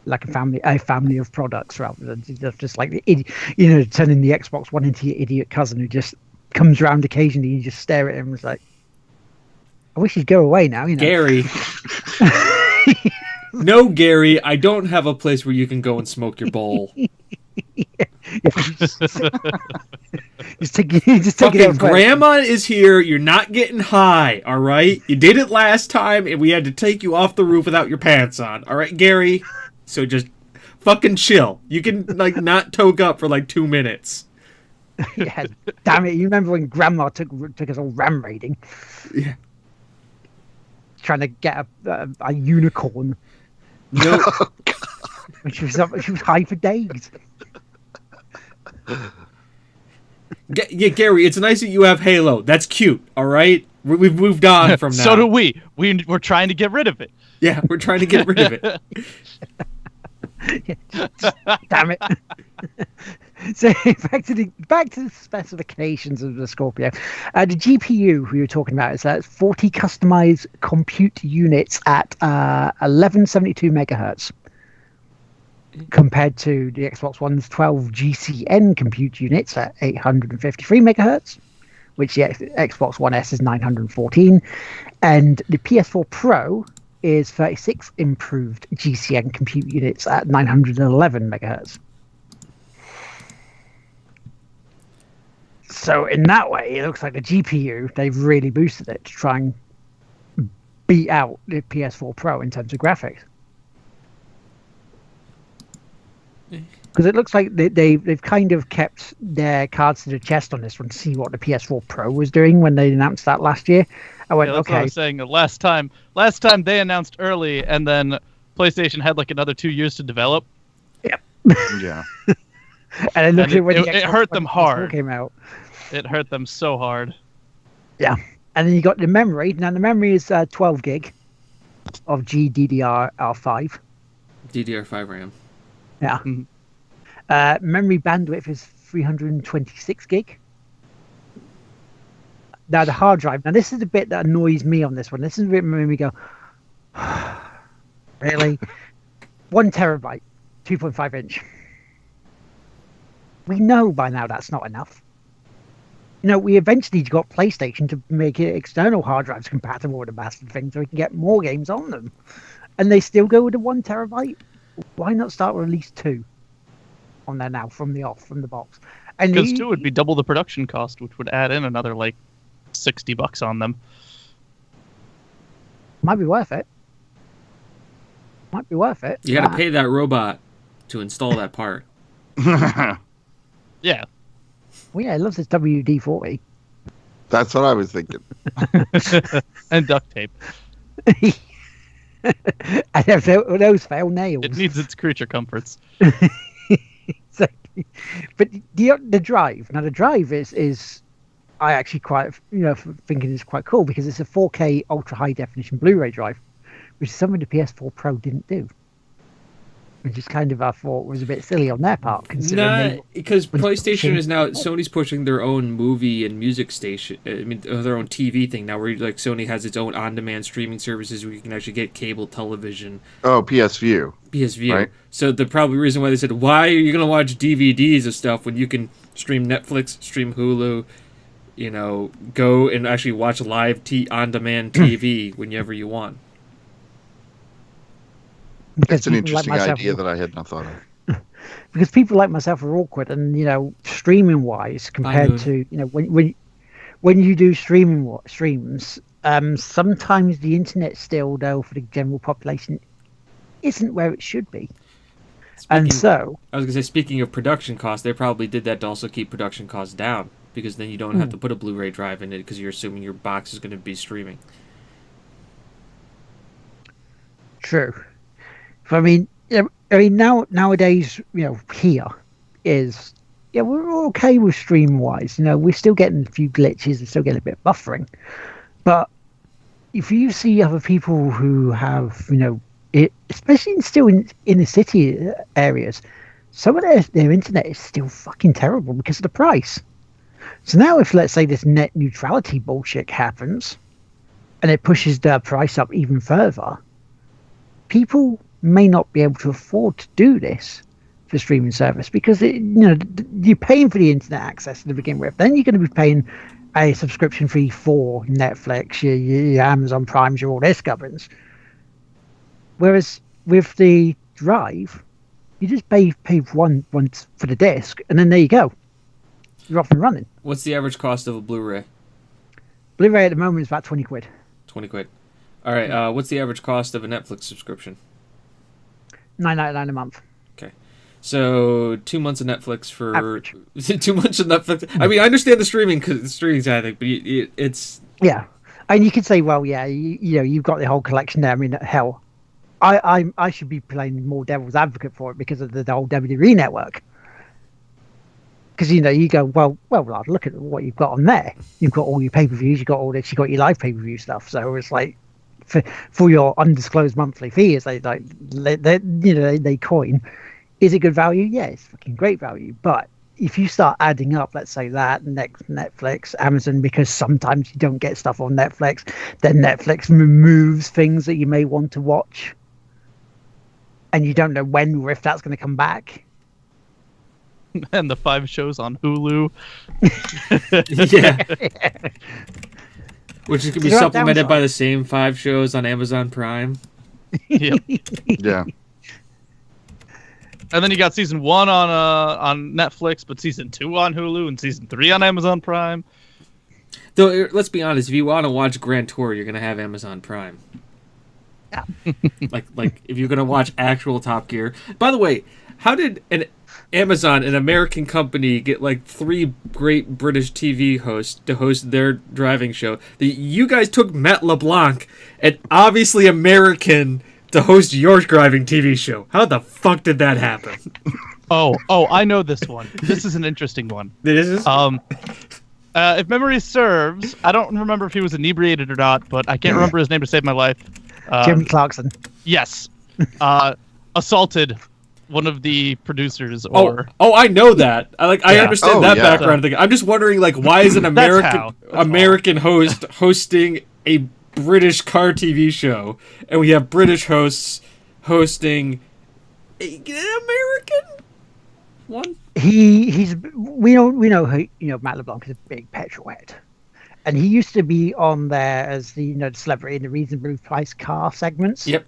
like a family of products, rather than just like the turning the Xbox One into your idiot cousin who just comes around occasionally. You just stare at him and it's like, I wish he'd go away now. Gary. No, Gary, I don't have a place where you can go and smoke your bowl. Just take it out. Grandma is here. You're not getting high, all right? You did it last time, and we had to take you off the roof without your pants on, all right, Gary? So just fucking chill. You can not toke up for 2 minutes. Yeah, damn it! You remember when Grandma took us all ram raiding? Yeah, trying to get a unicorn. No, she was high for days. Yeah, Gary, it's nice that you have Halo. That's cute, all right? We've moved on from that. So do we. We're trying to get rid of it. Yeah, we're trying to get rid of it. Damn it. So back to the specifications of the Scorpio. The GPU we were talking about is 40 customized compute units at 1172 megahertz. Compared to the Xbox One's 12 GCN compute units at 853 megahertz, which the Xbox One S is 914, and the PS4 Pro is 36 improved GCN compute units at 911 megahertz. So in that way, it looks like the GPU, they've really boosted it to try and beat out the PS4 Pro in terms of graphics. Because it looks like they've kind of kept their cards to the chest on this one to see what the PS4 Pro was doing when they announced that last year. I went, that's okay. What I was saying. Last time they announced early, and then PlayStation had another 2 years to develop. Yep. Yeah. And then look at when it hurt them hard. Came out. It hurt them so hard. Yeah. And then you got the memory. Now the memory is 12 gig of GDDR5. DDR5 RAM. Yeah. Mm-hmm. Memory bandwidth is 326 gig. Now the hard drive. Now this is the bit that annoys me on this one. This is the bit that made me go, really? 1 terabyte, 2.5 inch. We know by now that's not enough. We eventually got PlayStation to make it external hard drives compatible with the massive thing so we can get more games on them. And they still go with the 1 terabyte. Why not start with at least 2 on there now from the box? And because 2 would be double the production cost, which would add in another $60 on them. Might be worth it. You got to pay that robot to install that part. Yeah. Well, yeah, it loves its WD-40. That's what I was thinking. And duct tape. And if those fail, nails. It needs its creature comforts. So, but the drive. Now the drive is I actually quite thinking is quite cool because it's a 4K ultra high definition Blu-ray drive, which is something the PS4 Pro didn't do. which is kind of I thought was a bit silly on their part, considering Nah, because when PlayStation pushing- is now Sony's pushing their own movie and music station. I mean, their own TV thing now, where like Sony has its own on-demand streaming services where you can actually get cable television, Oh, PS View. PS View. Right. So the probably reason why they said, why are you gonna watch DVDs of stuff when you can stream Netflix, stream Hulu, you know, go and actually watch live on-demand TV whenever you want. because It's an people like interesting myself idea are- that I had not thought of. because people like myself are awkward, and streaming wise compared Moon. to when you do streams, sometimes the internet still, though, for the general population, isn't where it should be, and Speaking- so I was gonna say, speaking of production costs, they probably did that to also keep production costs down, because then you don't have to put a Blu-ray drive in it because you're assuming your box is going to be streaming. true. I mean, nowadays, here is we're okay with stream wise. We're still getting a few glitches and still getting a bit of buffering, but if you see other people who have, especially still in inner city areas, some of their internet is still fucking terrible because of the price. So now, if let's say this net neutrality bullshit happens, and it pushes the price up even further, people may not be able to afford to do this for streaming service because you're paying for the internet access to begin with. Then you're going to be paying a subscription fee for Netflix, your Amazon Primes, your all this gubbins. Whereas with the Drive, you just pay once for the disc, and then there you go. You're off and running. What's the average cost of a Blu-ray? Blu-ray at the moment is about 20 quid. 20 quid. All right. What's the average cost of a Netflix subscription? $9.99 a month. So 2 months of Netflix for Average. 2 months of Netflix. I mean, I understand the streaming side thing, but it's Yeah, and you could say, well, yeah, you've got the whole collection there. I mean, hell, I should be playing more devil's advocate for it because of the whole WWE network. Because you go, well, lad, look at what you've got on there. You've got all your pay-per-views, you've got all this, you've got your live pay-per-view stuff. So it's like for your undisclosed monthly fee, as they coin. Is it good value? Yeah, it's fucking great value. But if you start adding up, let's say that next Netflix, Amazon, because sometimes you don't get stuff on Netflix, then Netflix removes things that you may want to watch, and you don't know when or if that's going to come back. And the 5 shows on Hulu. yeah. Which is going to be There are supplemented by downsides. the same 5 shows on Amazon Prime. Yep. Yeah. And then you got season 1 on Netflix, but season 2 on Hulu and season 3 on Amazon Prime. Though, let's be honest, if you want to watch Grand Tour, you're going to have Amazon Prime. Yeah. like if you're going to watch actual Top Gear. By the way, how did Amazon, an American company, get like 3 great British TV hosts to host their driving show? You guys took Matt LeBlanc, an obviously American, to host your driving TV show. How the fuck did that happen? Oh, I know this one. This is an interesting one. This is If memory serves, I don't remember if he was inebriated or not, but I can't remember his name to save my life. Jeremy Clarkson. Yes. Assaulted one of the producers, Oh, or I know that. I Yeah. understand Oh, that yeah. background thing. I'm just wondering, like, why is an That's American how. That's all. American host hosting a British car TV show, and we have British hosts hosting an American one? We know Matt LeBlanc is a big petrol head, and he used to be on there as the the celebrity in the reasonably priced car segments. Yep.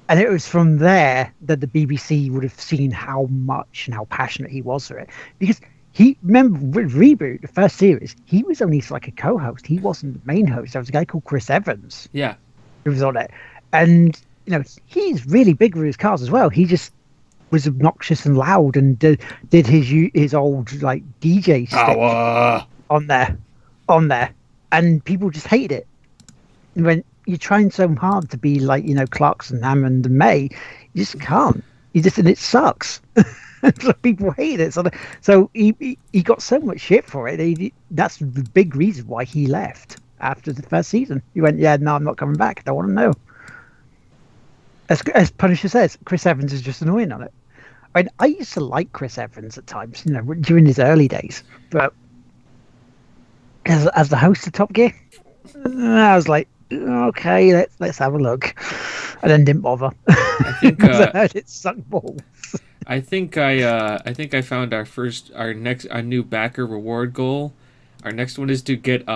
And it was from there that the BBC would have seen how much and how passionate he was for it. Because remember, with Reboot, the first series, he was only like a co-host. He wasn't the main host. There was a guy called Chris Evans Yeah. who was on it. And, he's really big with his cars as well. He just was obnoxious and loud and did his old, like, DJ stick on there. And people just hated it. When you're trying so hard to be like Clarkson, Hammond, and May, you just can't. And it sucks. So people hate it. So he got so much shit for it. That's the big reason why he left after the first season. He went, yeah, no, I'm not coming back. I don't want to know. as Punisher says, Chris Evans is just annoying on it. I mean, I used to like Chris Evans at times, during his early days, but as the host of Top Gear, I was like, okay, let's have a look, and then didn't bother. I think I heard it sucked balls. I think I found our new backer reward goal. Our next one is to get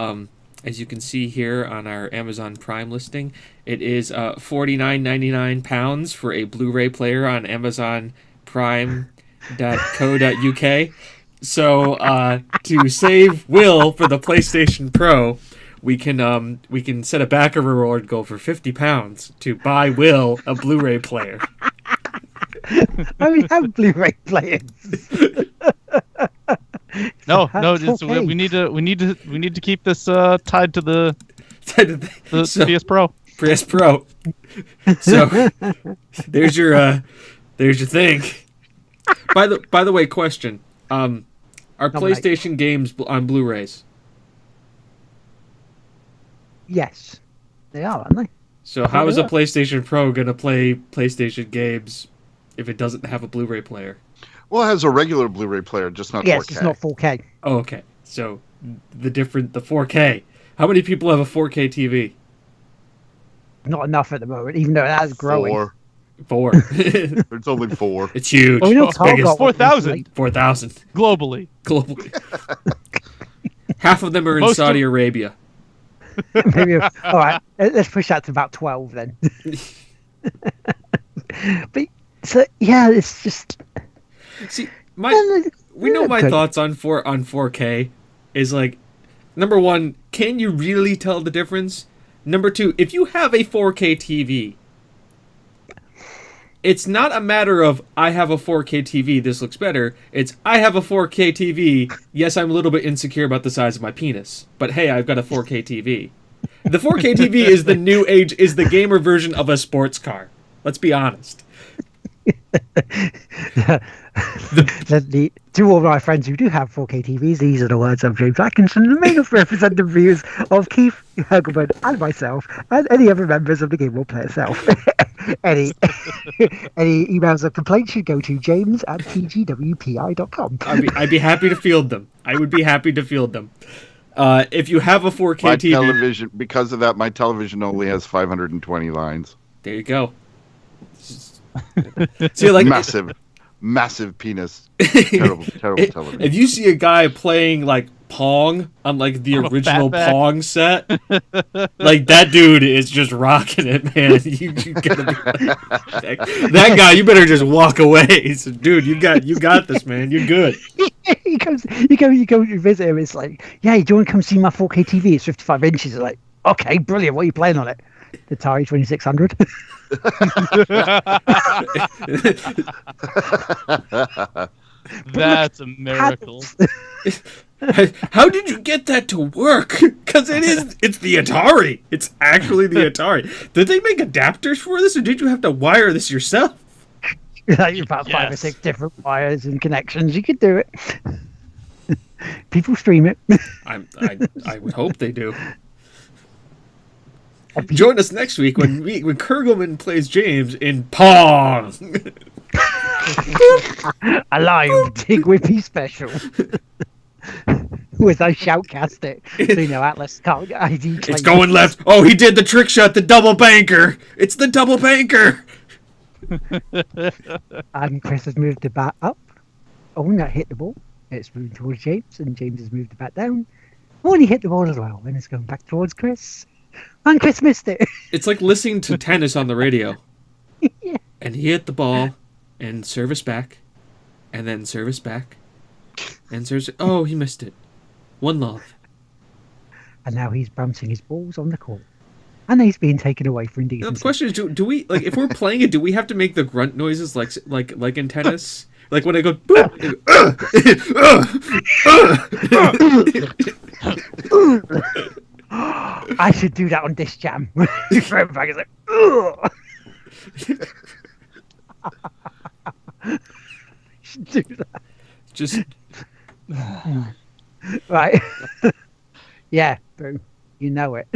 as you can see here on our Amazon Prime listing, it is £49.99 for a Blu-ray player on Amazon Prime.co.uk. So to save Will for the PlayStation Pro, we can set a backer reward goal for £50 to buy Will a Blu-ray player. We have Blu-ray players. No, That's okay. we need to keep this tied to the PS Pro. PS Pro. So there's your thing. By the way, question: are PlayStation games on Blu-rays? Yes, they are, aren't they? So how is a PlayStation Pro gonna play PlayStation games if it doesn't have a Blu-ray player? Well, it has a regular Blu-ray player, just not 4K. Yes, it's not 4K. Oh, okay. So the 4K. How many people have a 4K TV? Not enough at the moment, even though it is growing. 4. It's only 4. It's huge. Oh, you know, It's big as 4,000 4,000 globally. Half of them are in Most Saudi Arabia. Maybe. All right, let's push that to about 12 then. But so yeah, it's just. See, we know my thoughts on 4K is like, number one, can you really tell the difference? Number two, if you have a 4K TV, it's not a matter of I have a 4K TV, this looks better. It's I have a 4K TV. Yes, I'm a little bit insecure about the size of my penis, but hey, I've got a 4K TV. The 4K TV is the new age, is the gamer version of a sports car. Let's be honest. The to all my friends who do have 4K TVs, these are the words of James Atkinson, the main represent the views of Keith Hegelman and myself, and any other members of the Game Will Play itself. any emails or complaints should go to james@tgwpi.com. I'd be happy to field them. I would be happy to field them. If you have a 4K My TV, television, because of that, my television only has 520 lines. there you go. See, like Massive penis. Terrible television. If you see a guy playing like Pong on like the original fatback. Pong set, like that dude is just rocking it, man. You gotta be like, that guy. You better just walk away. So, dude, you got this, man. You're good. you go to visit him. It's like, yeah, do you want to come see my 4K TV? It's 55 inches. It's like, okay, brilliant. What are you playing on it? The Atari 2600. That's a miracle. How did you get that to work? Because it's the Atari. It's actually the Atari. Did they make adapters for this, or did you have to wire this yourself? Like about 5 or 6 different wires and connections. You could do it. People stream it. I would hope they do. Join us next week when Kurgelman plays James in Pong. A live Dig Whippy special. With those shoutcast so you know Atlas can't ID. It's going left. Oh, he did the trick shot, the double banker. It's the double banker. And Chris has moved the bat up. Oh, that hit the ball. It's moving towards James, and James has moved the bat down. Oh, and he hit the ball as well, and it's going back towards Chris. And Chris missed it. It's like listening to tennis on the radio. Yeah. And he hit the ball, and service back, and then service back, and service. Oh, he missed it. One love. And now he's bouncing his balls on the court. And he's being taken away for Now, indecency. the question is, do we like if we're playing it? Do we have to make the grunt noises like in tennis? Like when I go, boop, I should do that on Dish Jam. You throw it back, it's like, ugh. Should do that. just Right. Yeah, boom. You know it.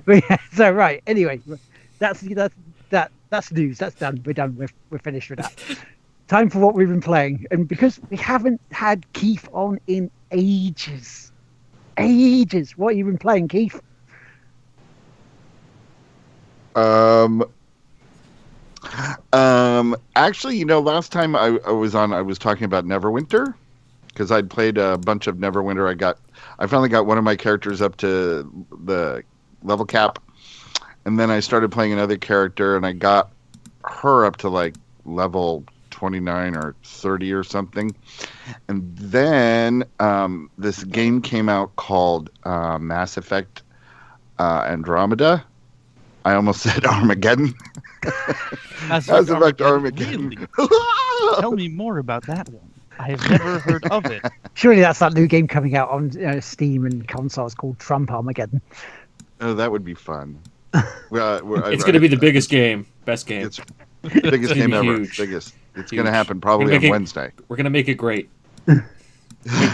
But yeah, so right. Anyway, that's that's news. That's done. We're done. We're finished with that. Time for what we've been playing, and because we haven't had Keith on in ages. What have you been playing, Keith? Actually, last time I was on, I was talking about Neverwinter because I'd played a bunch of Neverwinter. I finally got one of my characters up to the level cap, and then I started playing another character, and I got her up to like level 29 or 30 or something. And then this game came out called Mass Effect Andromeda. I almost said Armageddon. Mass Effect Armageddon. Really? Tell me more about that one. I have never heard of it. Surely that's that new game coming out on Steam and consoles called Trump Armageddon. Oh, that would be fun. It's going to be the biggest game, best game. It's the biggest game ever. Huge. Biggest. It's Huge. going to happen probably on Wednesday. We're going to make it great.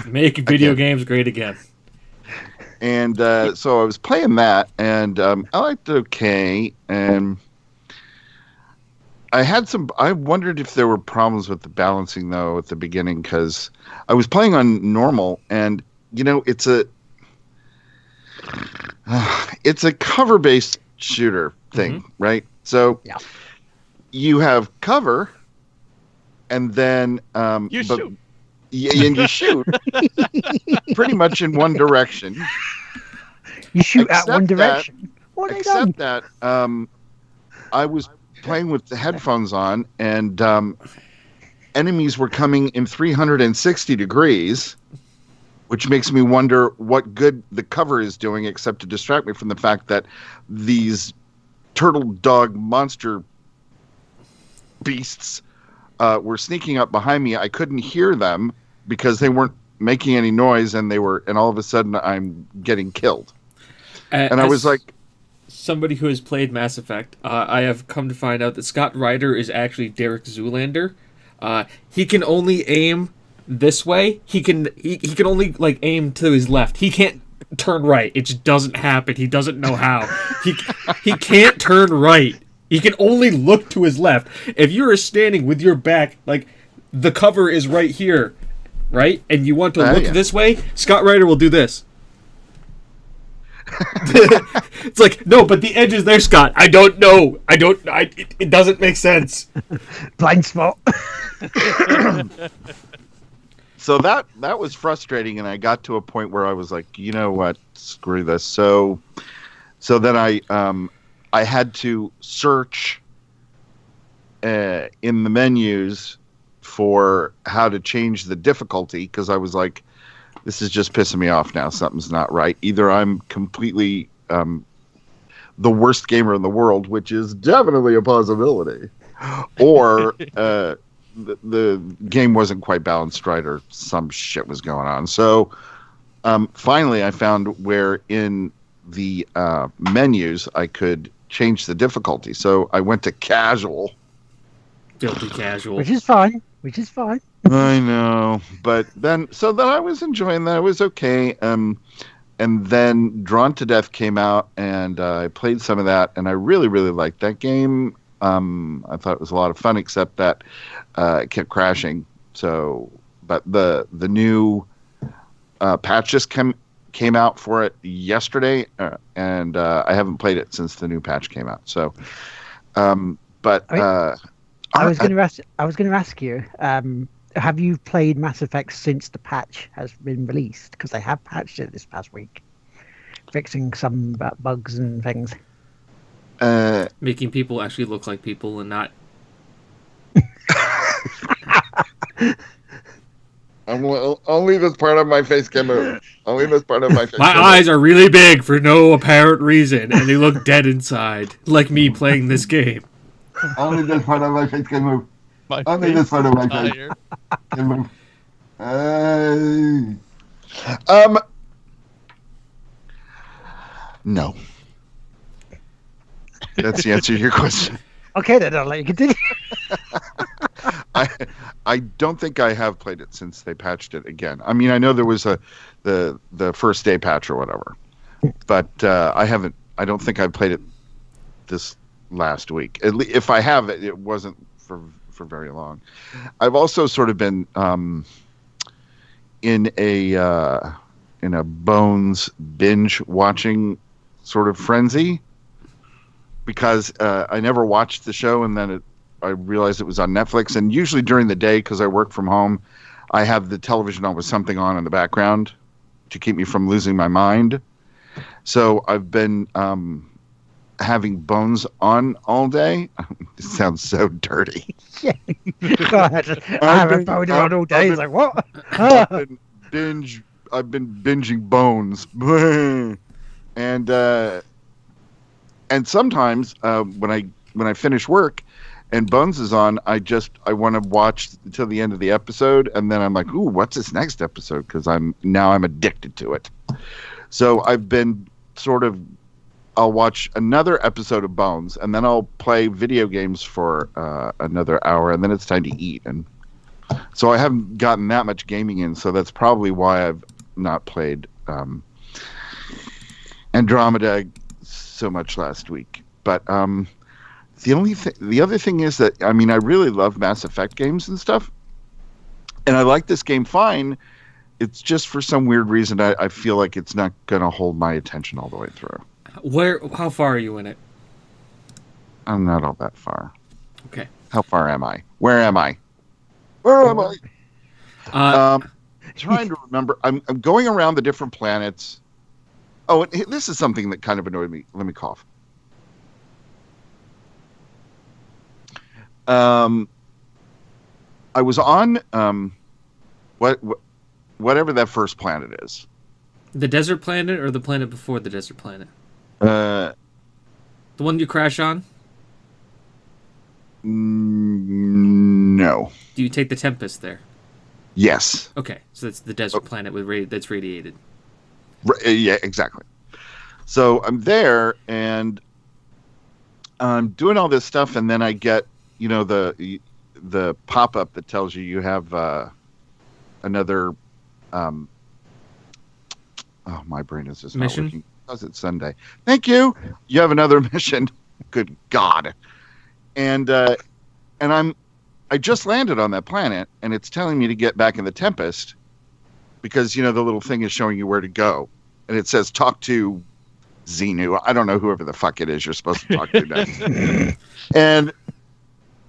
make video games great again. And so I was playing that, and I liked it okay. And I wondered if there were problems with the balancing, though, at the beginning, because I was playing on normal, and, it's a cover-based shooter thing, right? So you have cover, and then You shoot. And you shoot pretty much in one direction. You shoot at one Except direction. What have they done? Except that I was playing with the headphones on, and enemies were coming in 360 degrees, which makes me wonder what good the cover is doing, except to distract me from the fact that these turtle dog monster beasts were sneaking up behind me. I couldn't hear them because they weren't making any noise, and all of a sudden I'm getting killed. And I was like, somebody who has played Mass Effect, I have come to find out that Scott Ryder is actually Derek Zoolander. He can only aim this way. He can only aim to his left. He can't turn right. It just doesn't happen. He doesn't know how. He can't turn right. He can only look to his left. If you are standing with your back, the cover is right here, right? And you want to look this way, Scott Ryder will do this. It's like, no, but the edge is there, Scott. I don't know. It doesn't make sense. Blind spot. So that was frustrating, and I got to a point where I was like, you know what, screw this. So then I had to search in the menus for how to change the difficulty, because I was like, this is just pissing me off now. Something's not right. Either I'm completely the worst gamer in the world, which is definitely a possibility, or the game wasn't quite balanced right, or some shit was going on. So finally I found where in the menus I could change the difficulty. So I went to casual. Filthy casual. Which is fine. I know, but then I was enjoying that. It was okay. And then Drawn to Death came out, and I played some of that, and I really, really liked that game. I thought it was a lot of fun, except that it kept crashing. So, but the new patch just came out for it yesterday, and I haven't played it since the new patch came out. So, but I was going to ask you, have you played Mass Effect since the patch has been released? Because they have patched it this past week, fixing some bugs and things. Making people actually look like people and not. Only this part of my face can move. Only this part of my face. My eyes are really big for no apparent reason, and they look dead inside, like me playing this game. Only this part of my face can move. Only this part of my face can move. No. That's the answer to your question. Okay, then I'll let you continue. I don't think I have played it since they patched it again. I mean, I know there was the first day patch or whatever, but I haven't. I don't think I've played it this last week. If I have it, it wasn't for very long. I've also sort of been in a Bones binge watching sort of frenzy because I never watched the show, and then I realized it was on Netflix. And usually during the day, because I work from home, I have the television on with something on in the background to keep me from losing my mind. So I've been having Bones on all day. It sounds so dirty. Yeah. God, I haven't Bones on all day. It's like, what? I've been binging Bones. And sometimes when I finish work and Bones is on, I want to watch until the end of the episode, and then I'm like, ooh, what's this next episode? Because I'm addicted to it. So I've been I'll watch another episode of Bones, and then I'll play video games for another hour, and then it's time to eat. And so I haven't gotten that much gaming in, so that's probably why I've not played Andromeda so much last week. But the other thing is that, I mean, I really love Mass Effect games and stuff, and I like this game fine. It's just for some weird reason I feel like it's not going to hold my attention all the way through. How far are you in it? I'm not all that far. Okay. How far am I? Where am I? Where am I? Trying to remember. I'm going around the different planets. Oh, this is something that kind of annoyed me. Let me cough. I was on whatever that first planet is. The desert planet or the planet before the desert planet? The one you crash on? No. Do you take the Tempest there? Yes. Okay, so that's the desert planet that's radiated. Yeah, exactly. So I'm there, and I'm doing all this stuff, and then I get, the pop-up that tells you have another... my brain is just mission? Not working. Because it's Sunday. Thank you. You have another mission. Good God. And I just landed on that planet, and it's telling me to get back in the Tempest because, the little thing is showing you where to go. And it says, talk to Xenu. I don't know whoever the fuck it is you're supposed to talk to now. And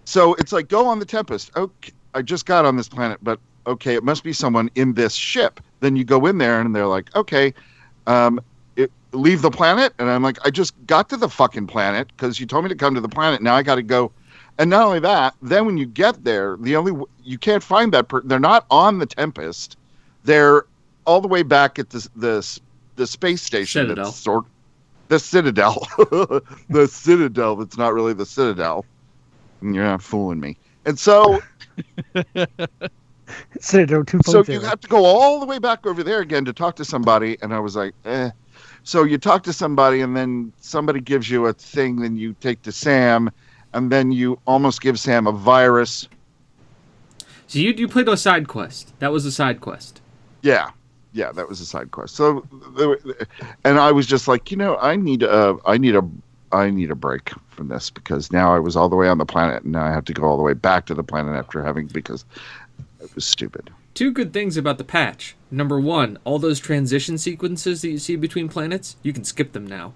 so it's like, go on the Tempest. Okay, I just got on this planet, but okay, it must be someone in this ship. Then you go in there, and they're like, okay, leave the planet. And I'm like, I just got to the fucking planet because you told me to come to the planet. Now I got to go. And not only that, then when you get there, you can't find that person. They're not on the Tempest. They're all the way back at the space station. Citadel. The Citadel. The Citadel that's not really the Citadel. You're not fooling me. And so... Citadel 2.0. So you have to go all the way back over there again to talk to somebody. And I was like, So you talk to somebody, and then somebody gives you a thing, then you take to Sam, and then you almost give Sam a virus. So you played a side quest. That was a side quest. Yeah, that was a side quest. So, and I was just like, I need a break from this because now I was all the way on the planet, and now I have to go all the way back to the planet because it was stupid. Two good things about the patch. Number one, all those transition sequences that you see between planets, you can skip them now.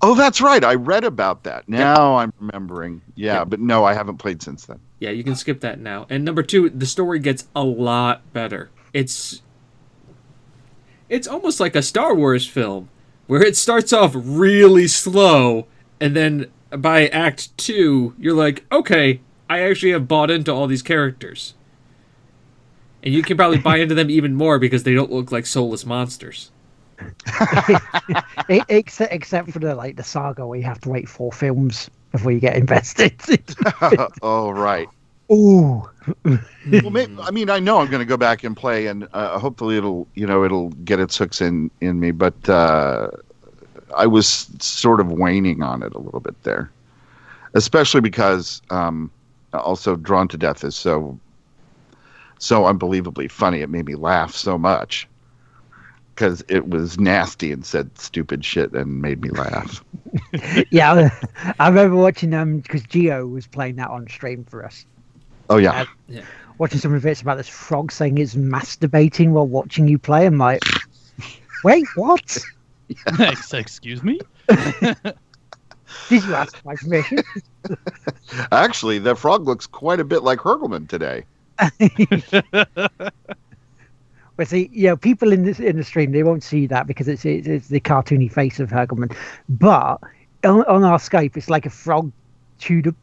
Oh, that's right. I read about that. Now I'm remembering. Yeah, but no, I haven't played since then. Yeah, you can skip that now. And number two, the story gets a lot better. It's almost like a Star Wars film, where it starts off really slow, and then by Act 2, you're like, okay, I actually have bought into all these characters. And you can probably buy into them even more because they don't look like soulless monsters. except for the saga where you have to wait 4 films before you get invested. Oh, right. Ooh. Well, maybe, I know I'm going to go back and play, and hopefully it'll get its hooks in me. But I was sort of waning on it a little bit there, especially because also Drawn to Death is so unbelievably funny. It made me laugh so much. because it was nasty and said stupid shit and made me laugh. Yeah, I remember watching because Geo was playing that on stream for us. Oh yeah, Yeah. Watching some reviews about this frog saying it's masturbating while watching you play. I'm like, wait, what? Excuse me? Did you ask my permission? actually, the frog looks quite a bit like Hergelman today. But see, people in the stream, they won't see that because it's the cartoony face of Hergelman. But on our Skype, it's like a frog Tudor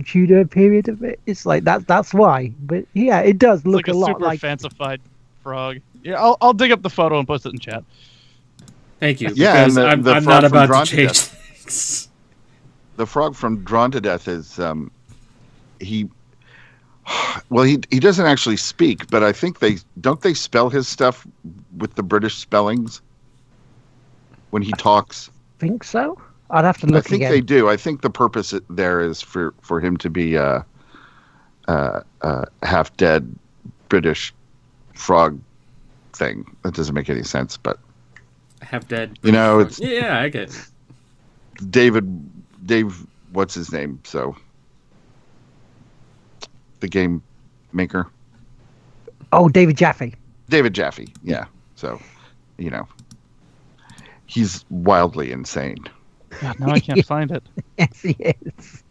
Tudor period of it. It's like that's why. But yeah, it does look like a lot super like fancified frog. Yeah, I'll dig up the photo and post it in chat. Thank you. Yeah, because and the I'm frog not from about Drawn to to change Death. things. The frog from Drawn to Death is he doesn't actually speak, but I think they spell his stuff with the British spellings when he talks. think so. I'd have to I look think again. they do. I think the purpose there is for him to be half dead British frog thing. That doesn't make any sense, but Half dead. You know, it's- yeah, I get it. Dave, what's his name? So the game maker, Oh, David Jaffe. David Jaffe. Yeah. So, he's wildly insane. God, now I can't find it. Yes, he is.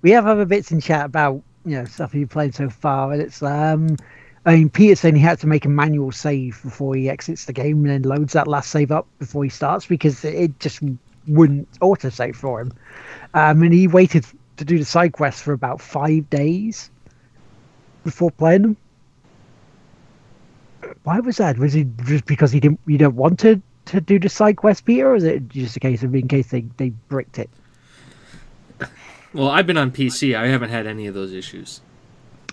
We have other bits in chat about stuff you've played so far, and it's Peter saying he had to make a manual save before he exits the game and then loads that last save up before he starts because it just wouldn't autosave for him. And he waited to do the side quests for about 5 days before playing them. Why was that? Was it just because you don't want to do the side quest, Peter, or is it just a case of in case they bricked it? Well, I've been on PC. I haven't had any of those issues.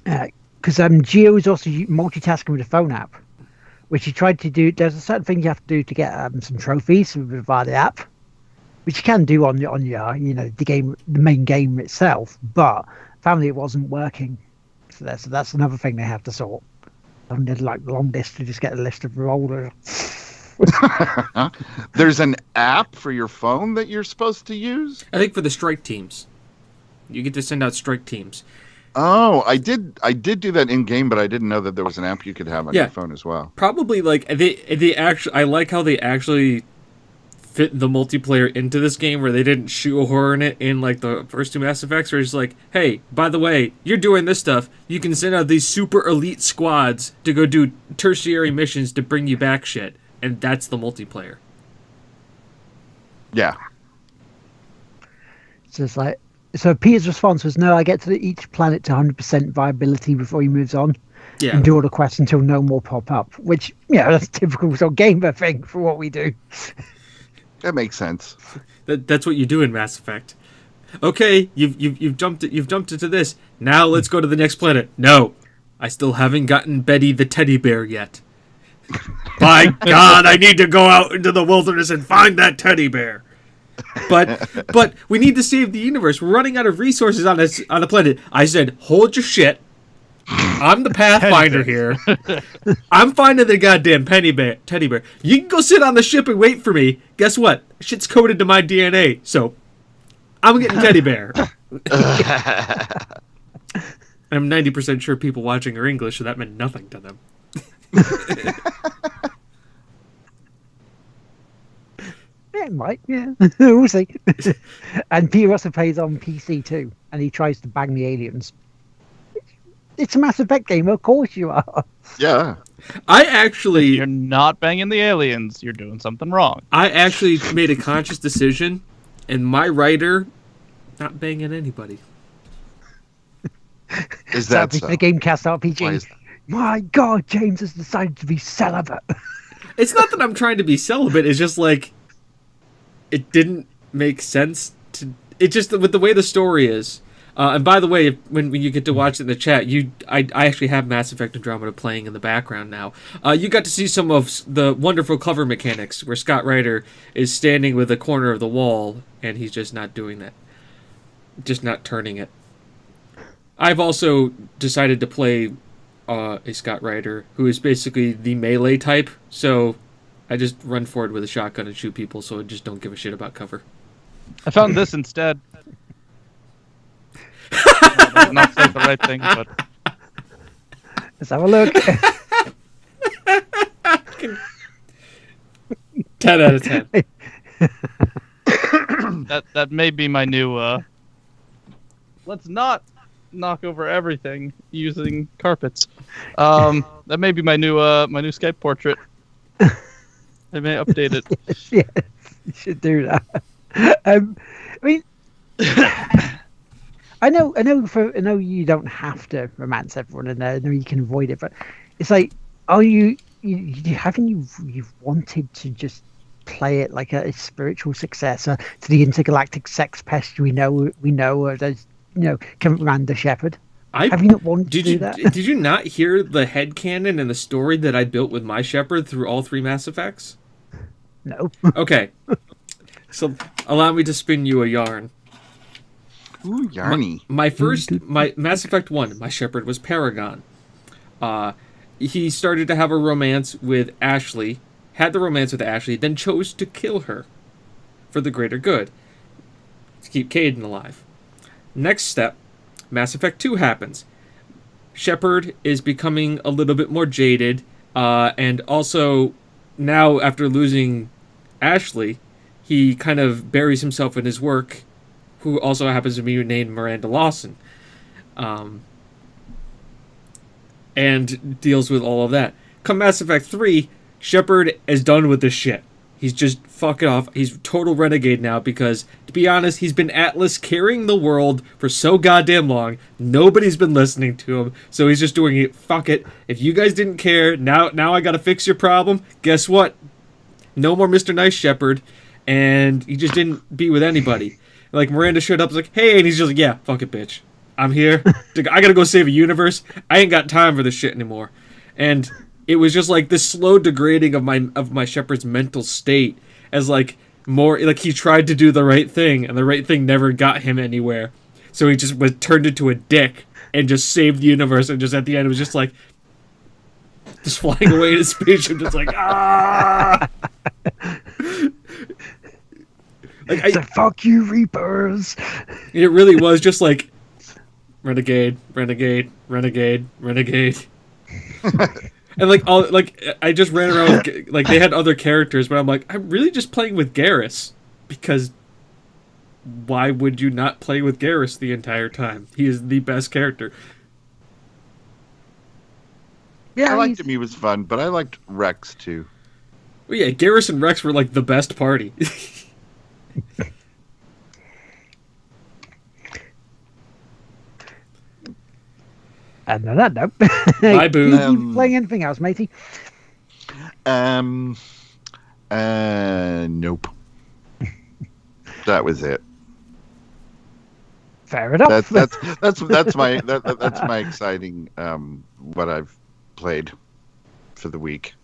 Because Geo is also multitasking with the phone app, which he tried to do. There's a certain thing you have to do to get some trophies via the app, which you can do on your the main game itself. But apparently it wasn't working, so that's another thing they have to sort. And did like long list to just get a list of rollers. There's an app for your phone that you're supposed to use. I think for the strike teams, you get to send out strike teams. Oh, I did do that in game, but I didn't know that there was an app you could have on your phone as well. Probably like they actually. I like how they actually fit the multiplayer into this game, where they didn't shoehorn it in like the first two Mass Effects, where it's like, hey, by the way, you're doing this stuff. You can send out these super elite squads to go do tertiary missions to bring you back shit, and that's the multiplayer. Yeah. So it's like, so Peter's response was, no, I get to each planet to 100% viability before he moves on. Yeah. And do all the quests until no more pop up, which, that's a typical sort of gamer thing for what we do. That makes sense. That's what you do in Mass Effect. Okay, you've jumped into this. Now let's go to the next planet. No, I still haven't gotten Betty the teddy bear yet. By God, I need to go out into the wilderness and find that teddy bear. But we need to save the universe. We're running out of resources on a planet. I said, hold your shit. I'm the Pathfinder here. I'm finding the goddamn teddy bear. You can go sit on the ship and wait for me. Guess what? Shit's coded to my DNA, so I'm getting teddy bear. I'm 90% sure people watching are English, so that meant nothing to them. Yeah, it might, yeah. We'll see. And Peter also plays on PC too, and he tries to bang the aliens. It's a Mass Effect game, of course you are. Yeah. You're not banging the aliens. You're doing something wrong. I actually made a conscious decision, and my writer, not banging anybody. Is that so? The Gamecast RPG. Why is that? My God, James has decided to be celibate. It's not that I'm trying to be celibate. It's just like it didn't make sense to. It just with the way the story is. And by the way, when you get to watch it in the chat, I actually have Mass Effect Andromeda playing in the background now. You got to see some of the wonderful cover mechanics where Scott Ryder is standing with a corner of the wall and he's just not doing that, just not turning it. I've also decided to play a Scott Ryder who is basically the melee type. So I just run forward with a shotgun and shoot people. So I just don't give a shit about cover. I found this instead. No, not say the right thing, but Let's have a look. 10 out of 10. that may be my new. Let's not knock over everything using carpets. That may be my new Skype portrait. I may update it. Yes, you should do that. I mean, I know you don't have to romance everyone, and I know you can avoid it, but it's like, are you haven't you wanted to just play it like a spiritual successor to the intergalactic sex pest we know as Commander Shepard? Have you not wanted to do that? Did you not hear the headcanon and the story that I built with my Shepard through all 3 Mass Effects? No. Okay. So allow me to spin you a yarn. Ooh, yarny. My Mass Effect 1, my Shepard was Paragon. He started to have a romance with Ashley, had the romance with Ashley, then chose to kill her for the greater good, to keep Kaidan alive. Next step, Mass Effect 2 happens. Shepard is becoming a little bit more jaded, and also now after losing Ashley, he kind of buries himself in his work, who also happens to be named Miranda Lawson, and deals with all of that. Come Mass Effect 3, Shepard is done with this shit. He's just fucking off. He's total renegade now because, to be honest, he's been Atlas carrying the world for so goddamn long. Nobody's been listening to him, so he's just doing it. Fuck it. If you guys didn't care, now I gotta fix your problem. Guess what? No more Mr. Nice Shepard, and he just didn't be with anybody. Like, Miranda showed up, was like, hey, and he's just like, yeah, fuck it, bitch. I'm here. I gotta go save a universe. I ain't got time for this shit anymore. And it was just like this slow degrading of my Shepard's mental state as like more like he tried to do the right thing and the right thing never got him anywhere. So he just was turned into a dick and just saved the universe, and just at the end it was just like just flying away in his spaceship, just like ah. Like, so fuck you, Reapers. It really was just like renegade, renegade, renegade, renegade. And I just ran around with, like, they had other characters, but I'm like, I'm really just playing with Garrus, because why would you not play with Garrus the entire time? He is the best character. Yeah, I liked him. He was fun, but I liked Rex too. Well, yeah, Garrus and Rex were like the best party. And on that note, bye, Boo. You playing anything else, matey? Nope. That was it. Fair enough. That's my exciting what I've played for the week.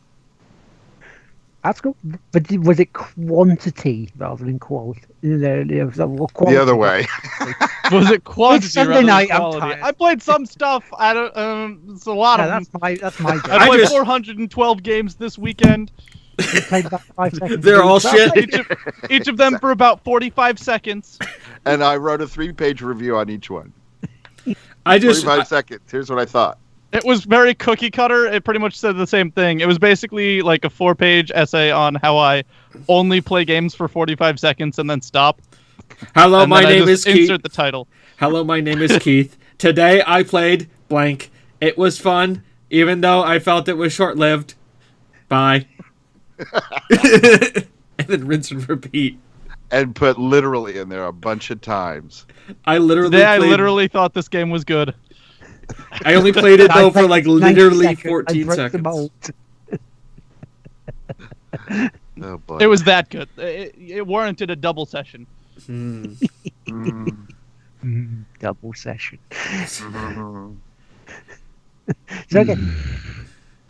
That's cool. But was it quantity rather than quality? The other way. Was it quantity It's Sunday rather night, than I'm quality? tired. I played some stuff. I don't. It's a lot of them. That's my job. I played just- 412 games this weekend. You played about 5 seconds. They're all shit. Each of them for about 45 seconds. And I wrote a 3-page review on each one. I just 45 seconds. Here's what I thought. It was very cookie cutter. It pretty much said the same thing. It was basically like a 4-page essay on how I only play games for 45 seconds and then stop. hello, And my then I name is just Keith. insert the title. Hello, my name is Keith. Today I played blank. It was fun, even though I felt it was short-lived. Bye. And then rinse and repeat. And put literally in there a bunch of times. I literally Today I played, literally thought this game was good. I only played it though I for played like 90 literally seconds. I 14 broke the seconds. mold. Oh boy. It was that good. It warranted a double session. Hmm. Double session. Mhm. So, okay.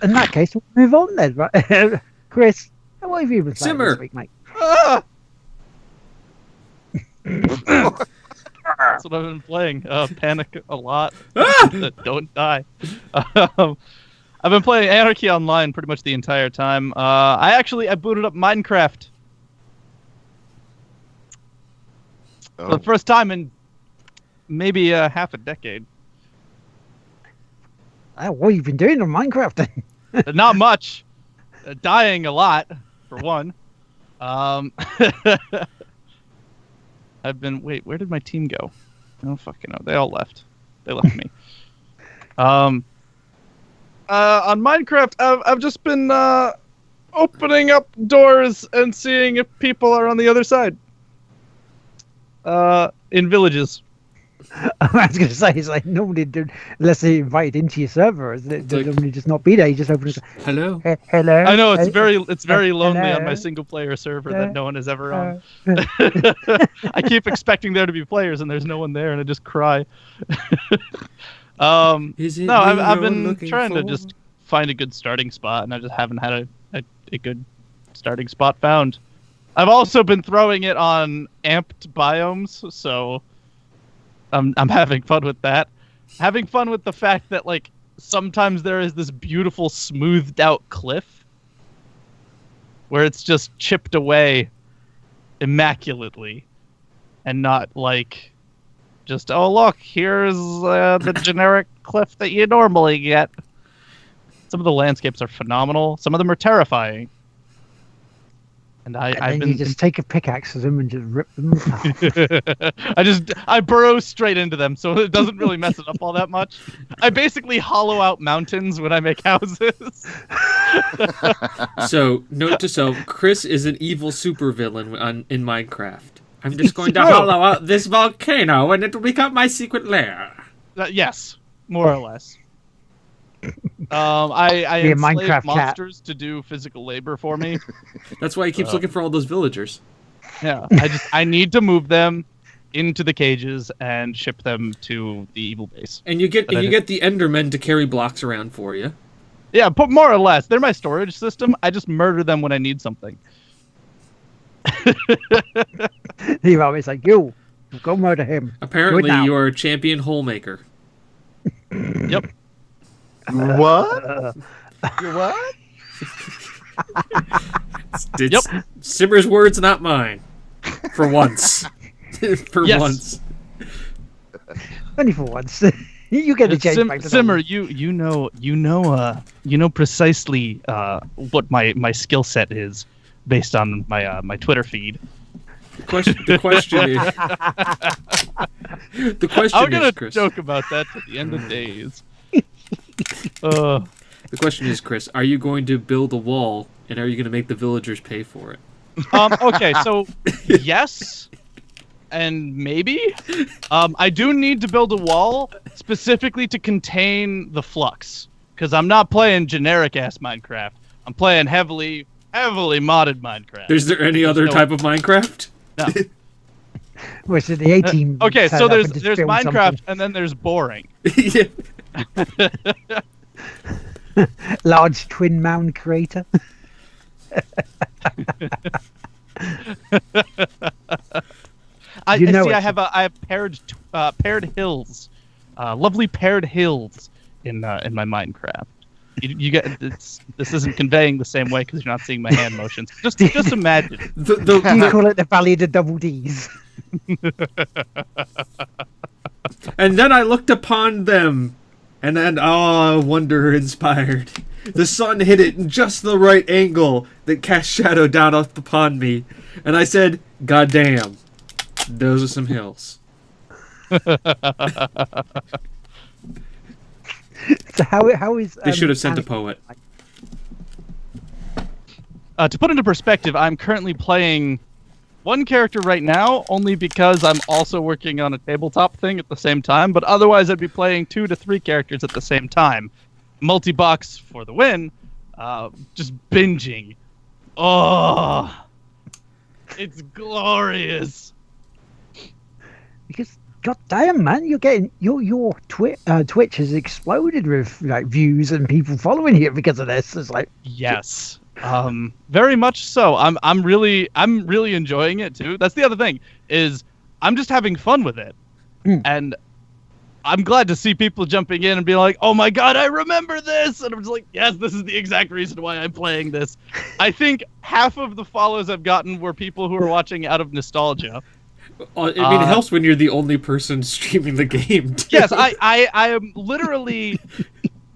In that case, we'll move on then, right? Chris, what have you been playing Simmer. this week, mate? Ah! It's what I've been playing. Panic a lot. Don't die. I've been playing Anarchy Online pretty much the entire time. I booted up Minecraft for the first time in maybe half a decade. What have you been doing on Minecraft then? Not much. Dying a lot, for one. I've been... Wait, where did my team go? I don't fucking know. They all left. They left me. On Minecraft, I've just been opening up doors and seeing if people are on the other side. In villages. I was going to say, it's like normally, unless they invited into your server, they normally just not be there. You just open it. Hello. Hello. I know it's very lonely hello. on my single player server that no one is ever on. I keep expecting there to be players and there's no one there, and I just cry. Is it No, me I've you're been looking trying to for? just find a good starting spot, and I just haven't had a good starting spot found. I've also been throwing it on amped biomes, so I'm having fun with that. Having fun with the fact that, like, sometimes there is this beautiful smoothed out cliff where it's just chipped away immaculately and not like just, oh look, here's the generic cliff that you normally get. Some of the landscapes are phenomenal. Some of them are terrifying. And I've been... you just take a pickaxe to them and just rip them apart. I burrow straight into them, so it doesn't really mess it up all that much. I basically hollow out mountains when I make houses. So, note to self, Chris is an evil supervillain in Minecraft. I'm just going to hollow out this volcano and it will become my secret lair. Yes, more or less. I Be a enslave Minecraft monsters to do physical labor for me. That's why he keeps looking for all those villagers. Yeah, I need to move them into the cages and ship them to the evil base. And you get the Endermen to carry blocks around for you. Yeah, but more or less, they're my storage system. I just murder them when I need something. You're always like, you go murder him. Apparently, you're a champion hole maker. Yep. What? What? It's Simmer's words, not mine. For once. Once. Only for once. You get the change back to Simmer, you know precisely what my skill set is based on my Twitter feed. The question I'm gonna is, Chris. joke about that at the end of days. The question is, Chris, are you going to build a wall, and are you going to make the villagers pay for it? Okay, so yes, and maybe. I do need to build a wall specifically to contain the flux, because I'm not playing generic-ass Minecraft. I'm playing heavily modded Minecraft. Is there any other type of Minecraft? No. Which is the 18. Okay, so there's Minecraft, and then there's boring. Yeah. Large twin mound crater. I have paired hills, lovely paired hills in my Minecraft. You get this isn't conveying the same way because you're not seeing my hand motions. Just imagine. You call it the Valley of the Double D's. And then I looked upon them, and then wonder inspired. The sun hit it in just the right angle that cast shadow down upon me, and I said, "God damn, those are some hills." So how is They should have sent a poet. To put into perspective, I'm currently playing one character right now, only because I'm also working on a tabletop thing at the same time, but otherwise I'd be playing 2 to 3 characters at the same time. Multi-box for the win, just binging. Oh, it's glorious. Because god damn, man, you're getting your Twitch has exploded with like views and people following you because of this. It's like yes. Very much so. I'm really enjoying it too. That's the other thing, is I'm just having fun with it. And I'm glad to see people jumping in and being like, "Oh my god, I remember this!" And I'm just like, "Yes, this is the exact reason why I'm playing this." I think half of the follows I've gotten were people who are watching out of nostalgia. I mean, it helps when you're the only person streaming the game. Too. Yes, I am literally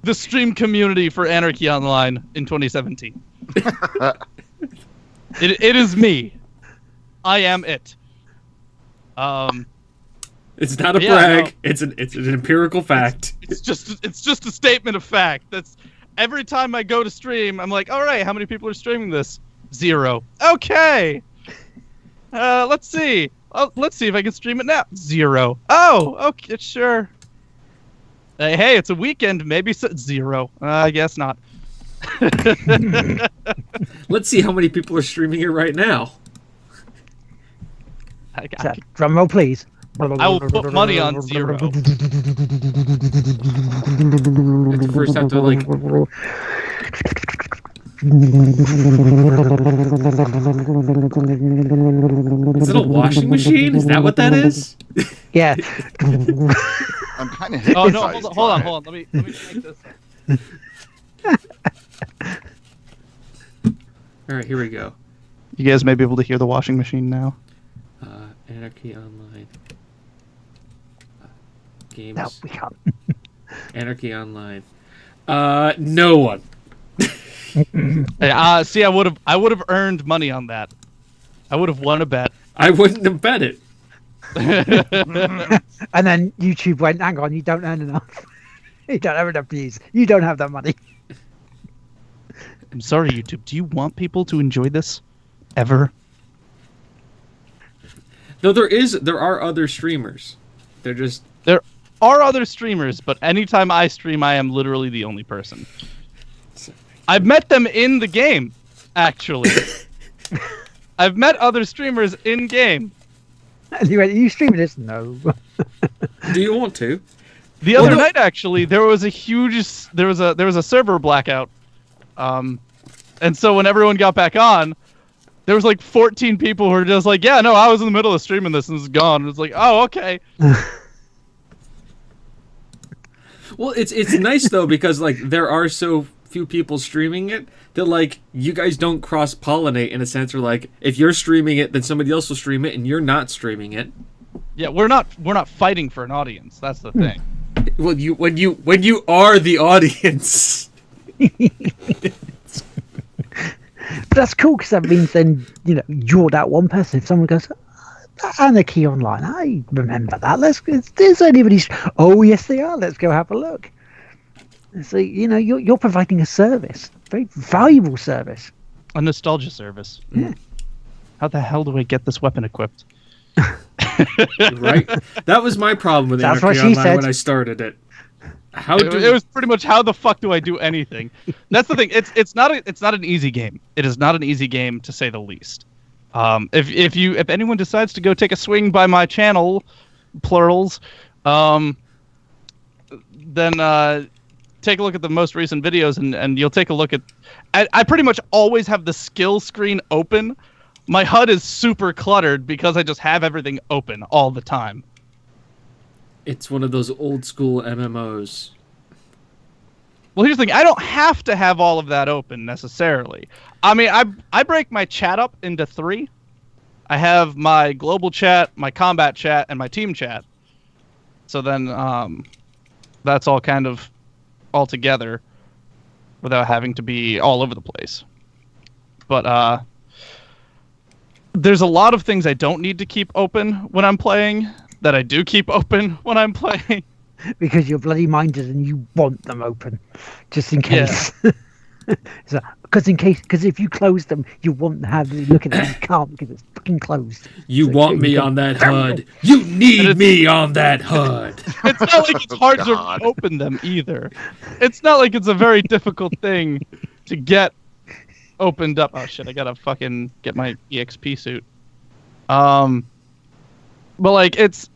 the stream community for Anarchy Online in 2017. It is me. I am it. It's not a Yeah, brag. no. It's an empirical fact. It's just a statement of fact. That's every time I go to stream, I'm like, all right, how many people are streaming this? 0. Okay. Let's see. Let's see if I can stream it now. 0. Oh, okay, sure. Hey, it's a weekend. Maybe 0. I guess not. Let's see how many people are streaming it right now. Drum roll, please. I will put money on 0. First have to like. Is it a washing machine? Is that what that is? Yeah. I'm kind of Oh no! Hold on. Let me make this. All right, here we go. You guys may be able to hear the washing machine now. Anarchy Online. Games. No, we can't. Anarchy Online. No one. Hey, see, I would have earned money on that. I would have won a bet. I wouldn't have bet it. And then YouTube went, hang on, you don't earn enough. You don't have enough views. You don't have that money. I'm sorry, YouTube. Do you want people to enjoy this? Ever? No, there are other streamers. They're just There are other streamers, but anytime I stream, I am literally the only person. I've met them in the game, actually. I've met other streamers in game. And he went, are you streaming this? No. Do you want to? The other night, actually, there was a server blackout, and so when everyone got back on, there was like 14 people who were just like, "Yeah, no, I was in the middle of streaming this and it's gone." And it's like, "Oh, okay." Well, it's nice though because like there are so few people streaming it that like you guys don't cross pollinate in a sense, or like if you're streaming it, then somebody else will stream it, and you're not streaming it. Yeah, we're not fighting for an audience. That's the thing. Well, when you are the audience. But that's cool because that means then, you know, you're that one person. If someone goes, Anarchy Online, I remember that. Is anybody? Oh, yes, they are. Let's go have a look. So, you know, you're providing a service, a very valuable service. A nostalgia service. Yeah. How the hell do I get this weapon equipped? Right? That was my problem with That's what Anarchy she Online said. when I started it. It was pretty much how the fuck do I do anything? That's the thing. It's not an easy game. It is not an easy game to say the least. If anyone decides to go take a swing by my channel, plurals, then take a look at the most recent videos and you'll take a look at. I pretty much always have the skill screen open. My HUD is super cluttered because I just have everything open all the time. It's one of those old school MMOs. Well, here's the thing. I don't have to have all of that open necessarily. I mean, I break my chat up into 3. I have my global chat, my combat chat, and my team chat. So then that's all kind of all together without having to be all over the place. But there's a lot of things I don't need to keep open when I'm playing that I do keep open when I'm playing. Because you're bloody minded and you want them open, just in case. Because if you close them, you want to have them look at them. You can't because it's fucking closed. You So want me can- on that HUD. You need me on that HUD. It's not like it's hard God. to open them either. It's not like it's a very difficult thing to get opened up. Oh shit, I gotta fucking get my EXP suit. But like it's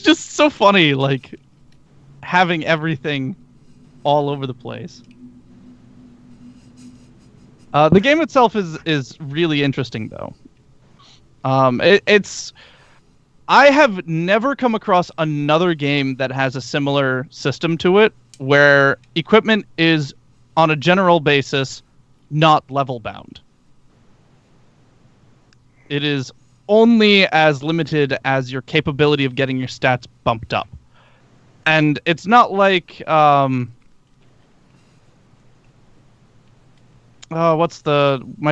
just so funny, like having everything all over the place. The game itself is really interesting though. It's I have never come across another game that has a similar system to it, where equipment is, on a general basis, not level bound. It is only as limited as your capability of getting your stats bumped up. And it's not like my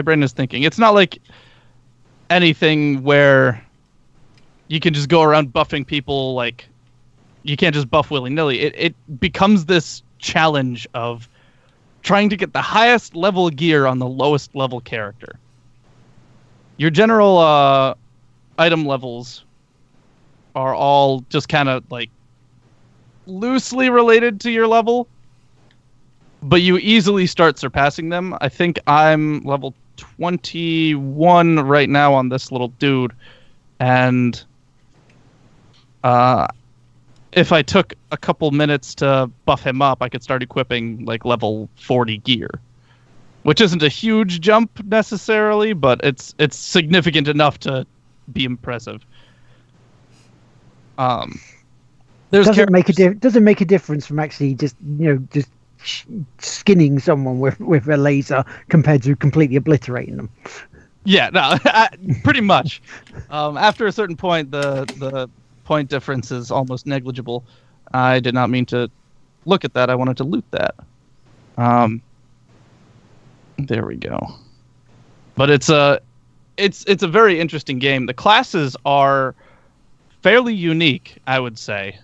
brain is thinking. It's not like anything where you can just go around buffing people. Like, you can't just buff willy-nilly. It becomes this challenge of trying to get the highest level gear on the lowest level character. Your general item levels are all just kind of like loosely related to your level, but you easily start surpassing them. I think I'm level 21 right now on this little dude, and if I took a couple minutes to buff him up, I could start equipping like level 40 gear, which isn't a huge jump necessarily, but it's significant enough to be impressive. Doesn't make a difference from actually just skinning someone with a laser compared to completely obliterating them. Yeah, no, pretty much. After a certain point, the point difference is almost negligible. I did not mean to look at that. I wanted to loot that. There we go. But it's a very interesting game. The classes are fairly unique, I would say.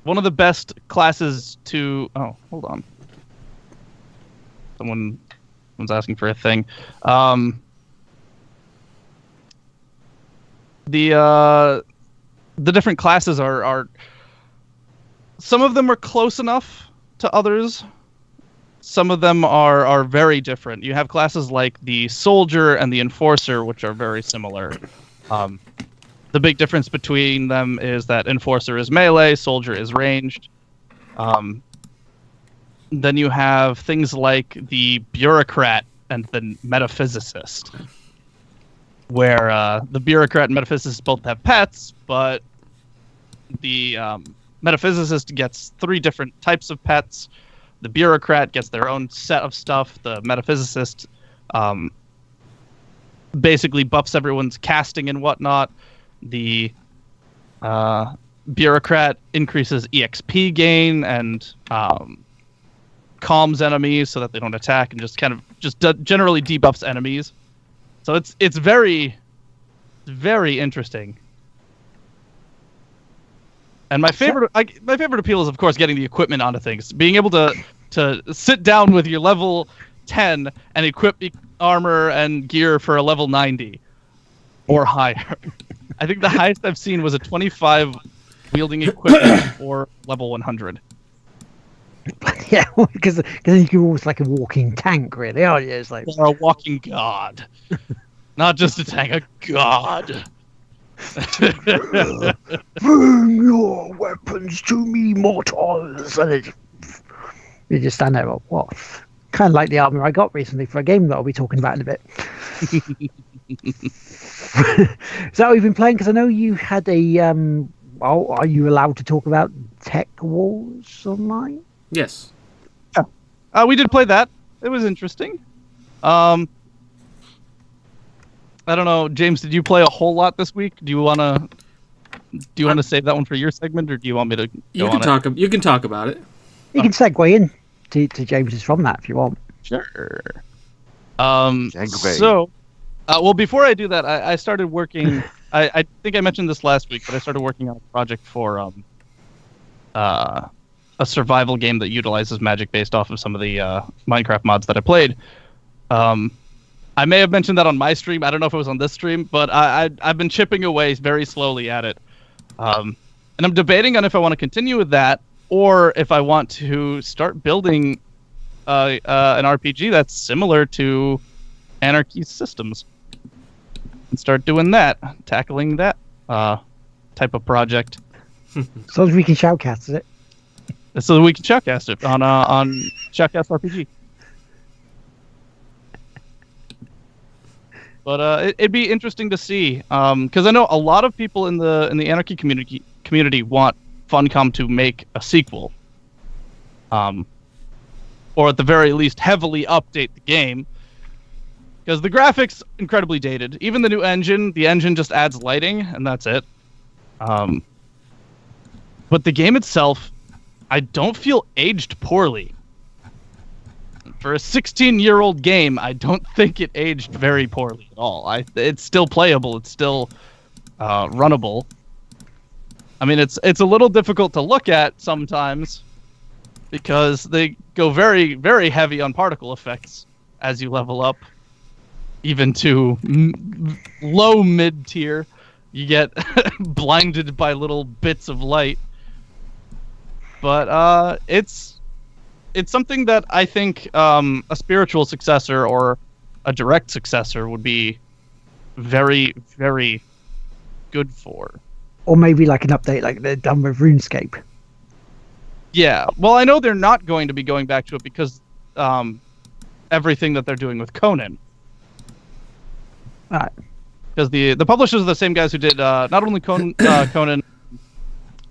One of the best classes to... Oh, hold on. Someone's asking for a thing. The different classes are... Some of them are close enough to others. Some of them are very different. You have classes like the Soldier and the Enforcer, which are very similar. The big difference between them is that Enforcer is melee, Soldier is ranged. Then you have things like the Bureaucrat and the Metaphysicist, where the Bureaucrat and Metaphysicist both have pets, but the Metaphysicist gets 3 different types of pets. The Bureaucrat gets their own set of stuff. The Metaphysicist basically buffs everyone's casting and whatnot. The Bureaucrat increases EXP gain and calms enemies so that they don't attack, and just generally debuffs enemies. So it's very, very interesting. And my favorite appeal is, of course, getting the equipment onto things. Being able to sit down with your level 10 and equip armor and gear for a level 90 or higher. I think the highest I've seen was a 25 wielding equipment or level 100. Yeah, because then you're almost like a walking tank, really, aren't you? It's like Or a walking god. Not just a tank, a god. Bring your weapons to me, mortals. And you just stand there, like, what? Kind of like the armor I got recently for a game that I'll be talking about in a bit. Is that what you've been playing? Because I know you had a... are you allowed to talk about Tech Wars Online? Yes. Yeah. We did play that. It was interesting. I don't know, James, did you play a whole lot this week? Do you want to save that one for your segment, or do you want me to go You on can you can talk about it. You can segue in to James's from that if you want. Sure. Segue. So, well, before I do that, I started working. I think I mentioned this last week, but I started working on a project for a survival game that utilizes magic based off of some of the Minecraft mods that I played. I may have mentioned that on my stream. I don't know if it was on this stream, but I've been chipping away very slowly at it. And I'm debating on if I want to continue with that, or if I want to start building an RPG that's similar to Anarchy's systems. And start doing that, tackling that type of project. As long as we can shoutcast it. So that we can shoutcast it on Shoutcast RPG. But it'd be interesting to see, because I know a lot of people in the Anarchy community want Funcom to make a sequel, or at the very least heavily update the game, because the graphics incredibly dated. Even the new engine, the engine just adds lighting and that's it. But the game itself, I don't feel aged poorly. For a 16-year-old game, I don't think it aged very poorly at all. It's still playable. It's still runnable. I mean, it's a little difficult to look at sometimes because they go very, very heavy on particle effects as you level up, even to low mid-tier. You get blinded by little bits of light. But it's something that I think a spiritual successor or a direct successor would be very, very good for. Or maybe like an update like they've done with RuneScape. Yeah. Well, I know they're not going to be going back to it because everything that they're doing with Conan. Right. Because the publishers are the same guys who did not only Conan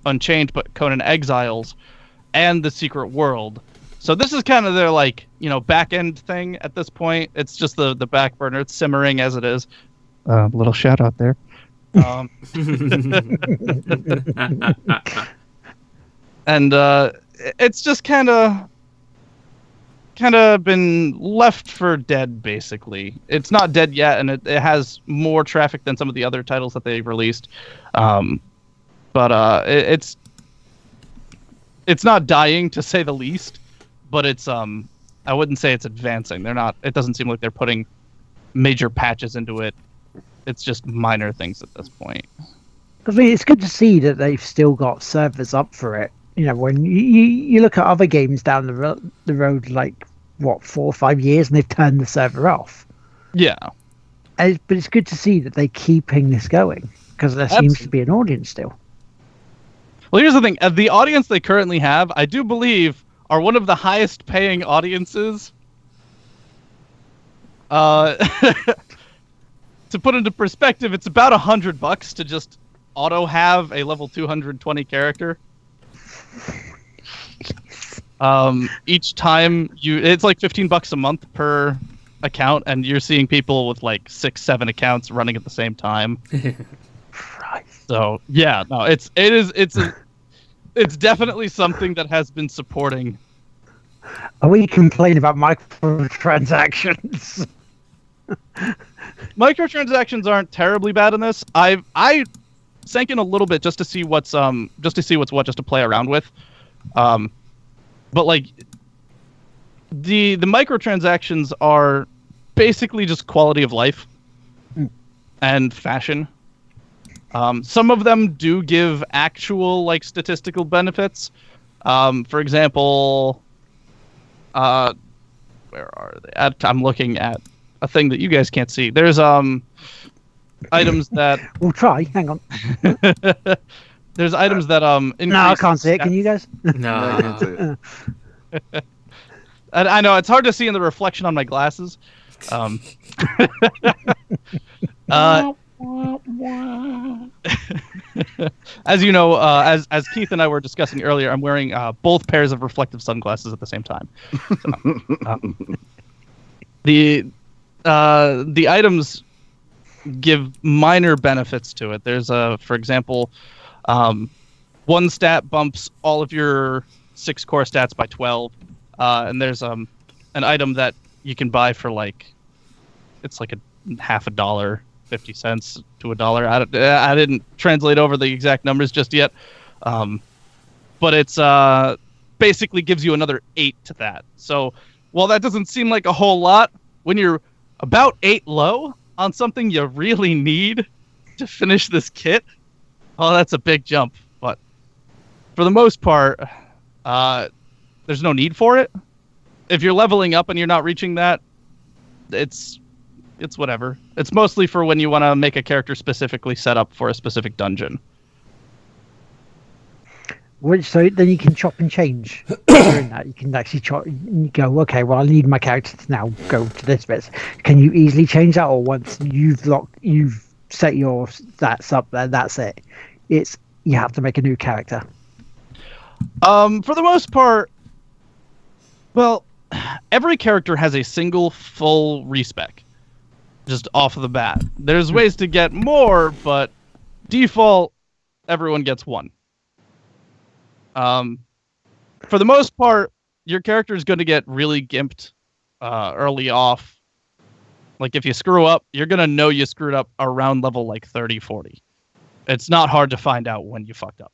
Unchained, but Conan Exiles and The Secret World. So this is kind of their back end thing at this point. It's just the back burner. It's simmering as it is. Little shout out there. And it's just kind of been left for dead, basically. It's not dead yet, and it has more traffic than some of the other titles that they've released. But it's not dying, to say the least. But it's I wouldn't say it's advancing. They're not. It doesn't seem like they're putting major patches into it. It's just minor things at this point. I mean, it's good to see that they've still got servers up for it. You know, when you look at other games down the road, like 4 or 5 years, and they've turned the server off. Yeah. But it's good to see that they're keeping this going, because there seems to be an audience still. Well, here's the thing. The audience they currently have, I do believe, are one of the highest paying audiences. To put into perspective, it's about $100 to just auto have a level 220 character. Each time it's like $15 a month per account, and you're seeing people with like 6-7 accounts running at the same time. Right. So yeah, no, it's definitely something that has been supporting. Are we complaining about microtransactions? Microtransactions aren't terribly bad in this. I sank in a little bit just to see what's what, just to play around with. But like the microtransactions are basically just quality of life and fashion. Some of them do give actual like statistical benefits. For example, where are they? I'm looking at a thing that you guys can't see. There's items that we'll try. Hang on. There's items that no, I can't see it. Can you guys? No, I can't see it. I know it's hard to see in the reflection on my glasses. As you know, as Keith and I were discussing earlier, I'm wearing both pairs of reflective sunglasses at the same time. So, the items give minor benefits to it. There's for example, one stat bumps all of your 6 core stats by 12, and there's an item that you can buy for like, it's like half a dollar, 50 cents to $1. I didn't translate over the exact numbers just yet, but it's basically gives you another 8 to that. So while that doesn't seem like a whole lot, when you're about 8 low on something you really need to finish this kit, oh, that's a big jump. But for the most part, there's no need for it. If you're leveling up and you're not reaching that, it's whatever. It's mostly for when you want to make a character specifically set up for a specific dungeon. Which so then you can chop and change during that. You can actually chop. You go, okay, well, I need my character to now go to this bit. Can you easily change that, or once you've set your stats up there, that's it? You have to make a new character. For the most part, well, every character has a single full respec, just off of the bat. There's ways to get more, but default, everyone gets one. For the most part, your character is going to get really gimped early off. Like, if you screw up, you're going to know you screwed up around level, like, 30, 40. It's not hard to find out when you fucked up.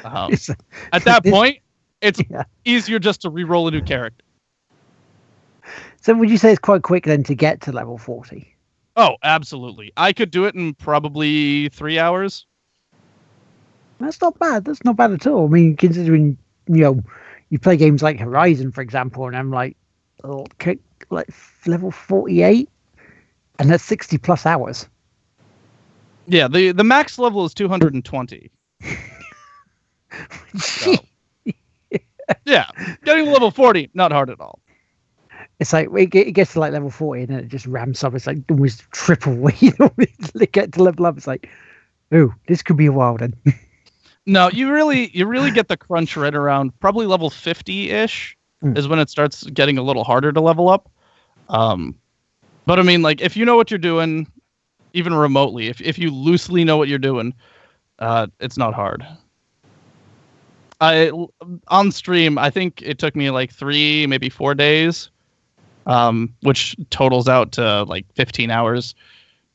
At that point, it's easier just to re-roll a new character. So would you say it's quite quick then to get to level 40? Oh, absolutely. I could do it in probably 3 hours. That's not bad. That's not bad at all. I mean, considering, you play games like Horizon, for example, and I'm like level 48, and that's 60 plus hours. Yeah, the max level is 220. So, yeah, getting to level 40, not hard at all. It's like it gets to like level 40 and then it just ramps up. It's like almost triple what you normally get to level up. It's like, oh, this could be a while then. No, you really get the crunch right around probably level 50-ish is when it starts getting a little harder to level up. But I mean, like, if you know what you're doing, even remotely, if you loosely know what you're doing, it's not hard. On stream, I think it took me like 3, maybe 4 days, which totals out to like 15 hours,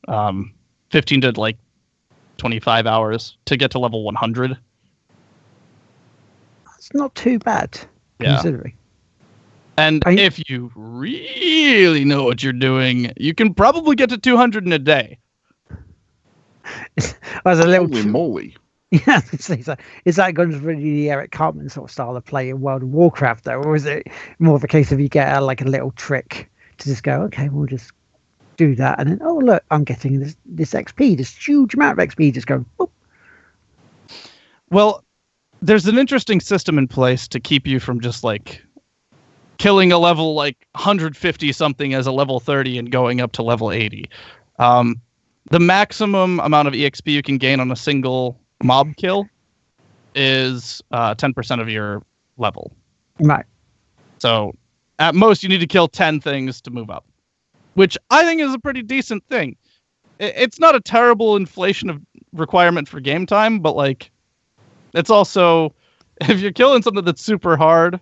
15 to like 25 hours to get to level 100. It's not too bad, considering. And if you really know what you're doing, you can probably get to 200 in a day. Holy moly. Yeah, is that going to be the Eric Cartman sort of style of play in World of Warcraft, though? Or is it more of a case of you get like a little trick to just go, okay, we'll just do that, and then, oh, look, I'm getting this XP, this huge amount of XP just going, boop. Well, there's an interesting system in place to keep you from just like killing a level like 150 something as a level 30 and going up to level 80. The maximum amount of EXP you can gain on a single mob kill is 10% of your level. Right. So at most you need to kill 10 things to move up, which I think is a pretty decent thing. It's not a terrible inflation of requirement for game time, but like, it's also, if you're killing something that's super hard,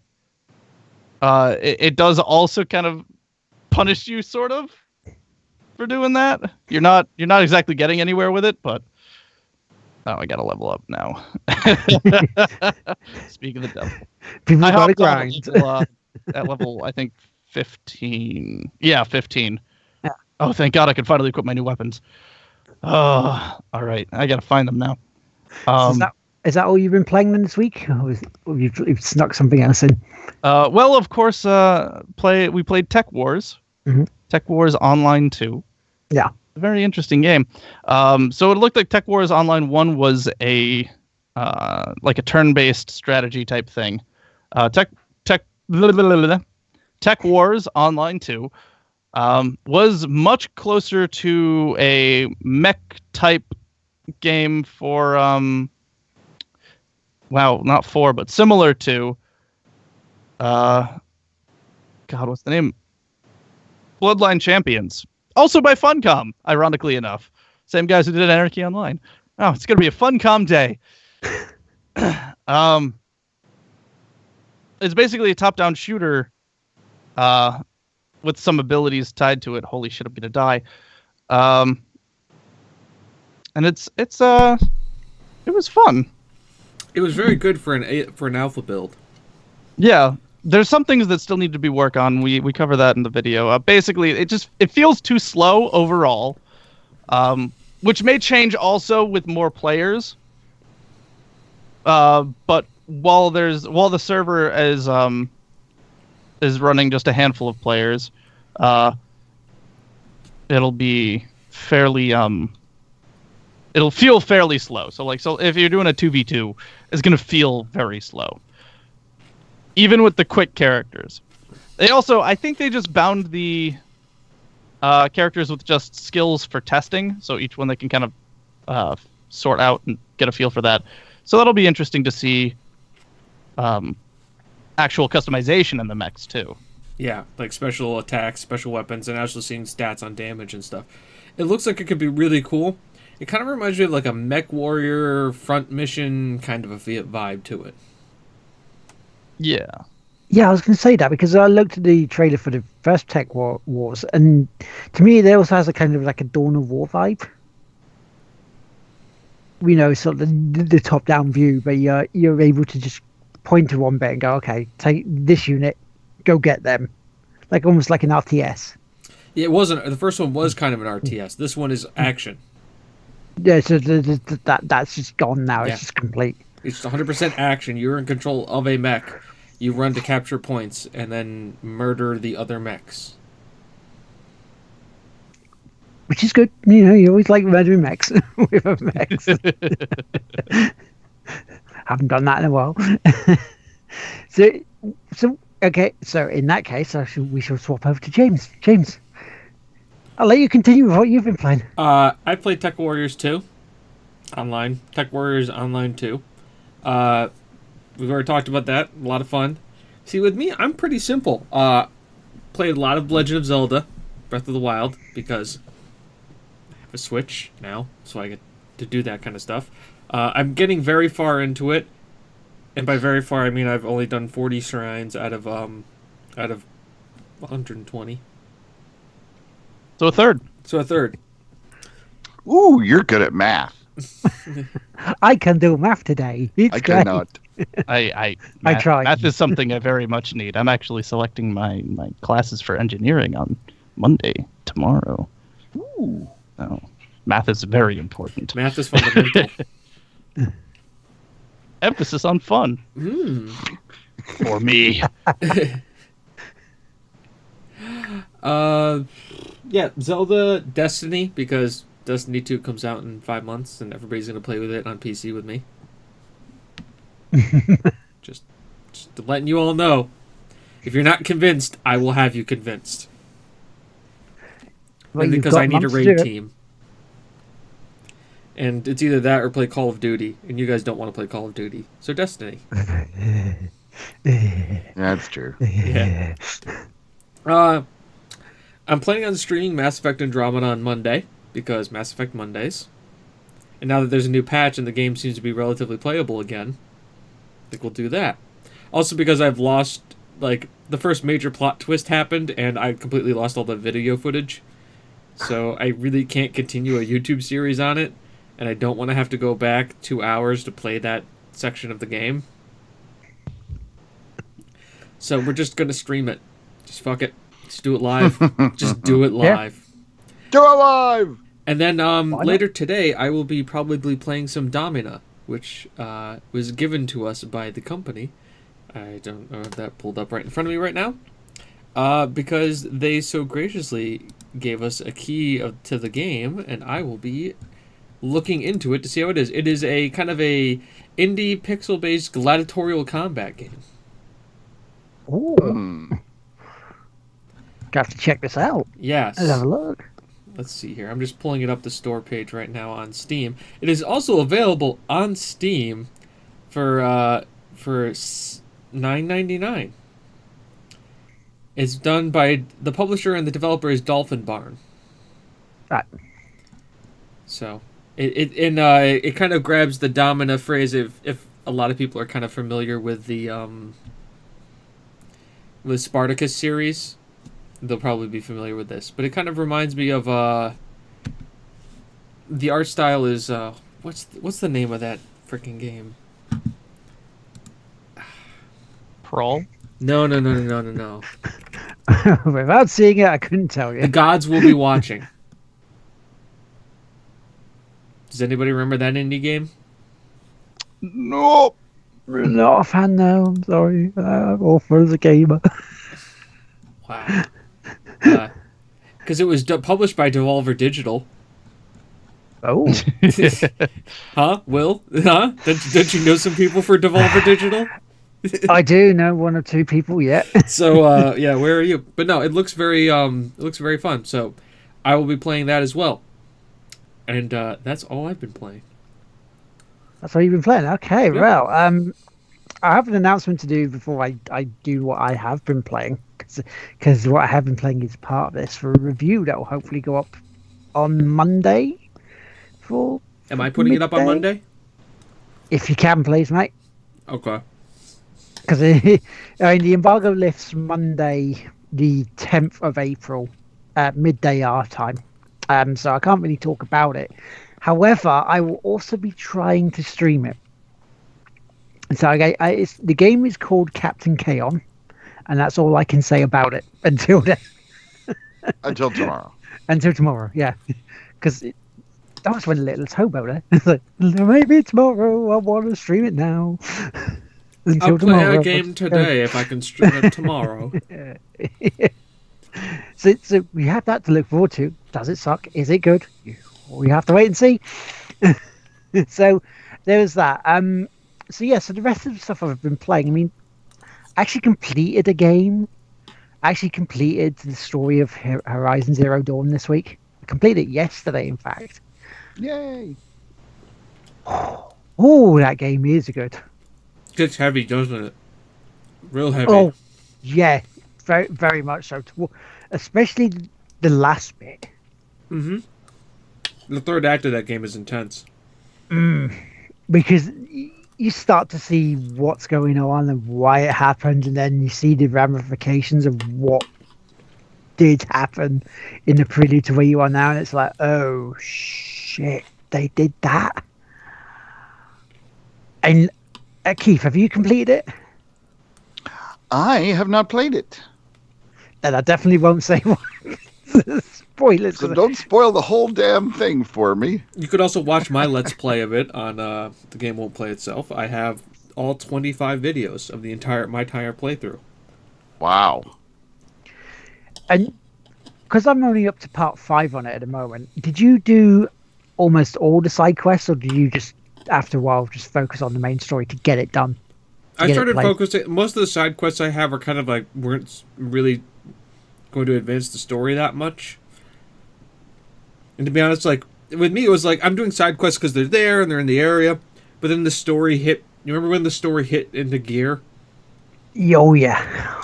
it does also kind of punish you sort of for doing that. You're not exactly getting anywhere with it, but I gotta level up now. Speak of the devil. People I gotta hopped on grind. at level, I think 15. Yeah, 15. Yeah. Oh, thank God I could finally equip my new weapons. Oh, all right. I gotta find them now. Is that all you've been playing then this week? Or you've snuck something else in? Well, of course, we played Tech Wars. Mm-hmm. Tech Wars Online 2. Yeah. A very interesting game. So it looked like Tech Wars Online 1 was a turn-based strategy type thing. Tech Wars Online 2 was much closer to a mech type game for not for, but similar to God, what's the name? Bloodline Champions. Also by Funcom, ironically enough. Same guys who did Anarchy Online. Oh, it's gonna be a Funcom day. It's basically a top-down shooter with some abilities tied to it. Holy shit, I'm gonna die. And it was fun. It was very good for an alpha build. Yeah, there's some things that still need to be worked on. We cover that in the video. Basically, it feels too slow overall, which may change also with more players. But while the server is running just a handful of players, it'll be fairly it'll feel fairly slow. So if you're doing a 2v2, it's gonna feel very slow. Even with the quick characters. I think they just bound the characters with just skills for testing, so each one they can kind of sort out and get a feel for that. So that'll be interesting to see actual customization in the mechs too. Yeah, like special attacks, special weapons, and actually seeing stats on damage and stuff. It looks like it could be really cool. It kind of reminds me of like a Mech Warrior front mission kind of a vibe to it. Yeah. Yeah, I was going to say that because I looked at the trailer for the first Tech Wars, and to me, it also has a kind of like a Dawn of War vibe. You know, sort of the top-down view, but you're able to just point to one bit and go, okay, take this unit, go get them, like almost like an RTS. Yeah, it wasn't. The first one was kind of an RTS. This one is action. Yeah, so that's just gone now. Yeah. It's just complete. It's 100% action. You're in control of a mech. You run to capture points and then murder the other mechs. Which is good. You know, you always like murdering mechs with a mechs. Haven't done that in a while. So okay. So in that case, we shall swap over to James. James, I'll let you continue with what you've been playing. I played Tech Warriors 2 online. Tech Warriors Online 2. We've already talked about that. A lot of fun. See, with me, I'm pretty simple. Played a lot of Legend of Zelda, Breath of the Wild, because I have a Switch now, so I get to do that kind of stuff. I'm getting very far into it, and by very far, I mean I've only done 40 shrines out of 120. So a third. So a third. Ooh, you're good at math. I can do math today. It's I great. cannot. I tried. Math is something I very much need. I'm actually selecting my classes for engineering on Monday, tomorrow. Ooh. So, math is very important. Math is fundamental. Emphasis on fun. For me. Yeah, Zelda Destiny, because Destiny 2 comes out in 5 months and everybody's going to play with it on PC with me. just letting you all know. If you're not convinced, I will have you convinced. Well, And you've because got I need a months to raid do it. team. And it's either that or play Call of Duty. And you guys don't want to play Call of Duty. So Destiny. That's true. Yeah. I'm planning on streaming Mass Effect Andromeda on Monday, because Mass Effect Mondays. And now that there's a new patch and the game seems to be relatively playable again, I think we'll do that. Also because I've lost, like, the first major plot twist happened, and I completely lost all the video footage. So I really can't continue a YouTube series on it, and I don't want to have to go back 2 hours to play that section of the game. So we're just going to stream it. Just fuck it. Just do it live. Just do it live. Do it live! And then not? later today, I will be probably playing some Domina, which was given to us by the company. I don't have that pulled up right in front of me right now. Because they so graciously gave us a key to the game, and I will be looking into it to see how it is. It is a kind of a indie pixel-based gladiatorial combat game. Ooh, Hmm. have to check this out. Yes. Let's have a look. Let's see here. I'm just pulling it up the store page right now on Steam. It is also available on Steam for $9.99. It's done by the publisher, and the developer is Dolphin Barn. Right. So it kind of grabs the Domina phrase if a lot of people are kind of familiar with the with Spartacus series. They'll probably be familiar with this, but it kind of reminds me of the art style is what's the name of that freaking game? Crawl. No. Without seeing it, I couldn't tell The you. gods will be watching. Does anybody remember that indie game? No. Not a fan now. I'm sorry. I'm awful as a gamer. Wow. Because it was published by Devolver Digital. Oh, Huh? Will? Huh? Don't you know some people for Devolver Digital? I do know one or two people. Yeah. So yeah, where are you? But no, it looks very fun. So I will be playing that as well. And that's all I've been playing. That's what you've been playing. Okay, Yeah. well, I have an announcement to do before I do what I have been playing, because what I have been playing is part of this for a review that will hopefully go up on Monday. Am I putting it up on midday? Monday? If you can, please, mate. Okay. Because I mean, the embargo lifts Monday, the 10th of April, at midday our time. So I can't really talk about it. However, I will also be trying to stream it. So the game is called Captain Kaon, and that's all I can say about it until then. Until tomorrow. Until tomorrow, yeah. Because that was when Little Tobo there. It's like, maybe tomorrow. I want to stream it now. Until I'll play tomorrow. a game today if I can stream it tomorrow. So we have that to look forward to. Does it suck? Is it good? We have to wait and see. So there's that. So the rest of the stuff I've been playing, I mean, I actually completed a game. I actually completed the story of Horizon Zero Dawn this week. I completed it yesterday, in fact. Yay. Oh, that game is good. Gets heavy, doesn't it? Real heavy. Oh, yeah, very, very much so. Especially the last bit. Mm-hmm. The third act of that game is intense. Because you start to see what's going on and why it happened, and then you see the ramifications of what did happen in the prelude to where you are now, and it's like, oh shit, they did that. And Keith, have you completed it? I have not played it. Then I definitely won't say what. Spoilers. So don't spoil the whole damn thing for me. You could also watch my Let's Play of it on The Game Won't Play Itself. I have all 25 videos of my entire playthrough. Wow. And because I'm only up to part 5 on it at the moment, did you do almost all the side quests, or do you just, after a while, just focus on the main story to get it done? I started focusing. Most of the side quests I have are kind of like weren't really going to advance the story that much. And to be honest, like with me, it was like I'm doing side quests because they're there and they're in the area. But then the story hit. You remember when the story hit into gear? Oh yeah.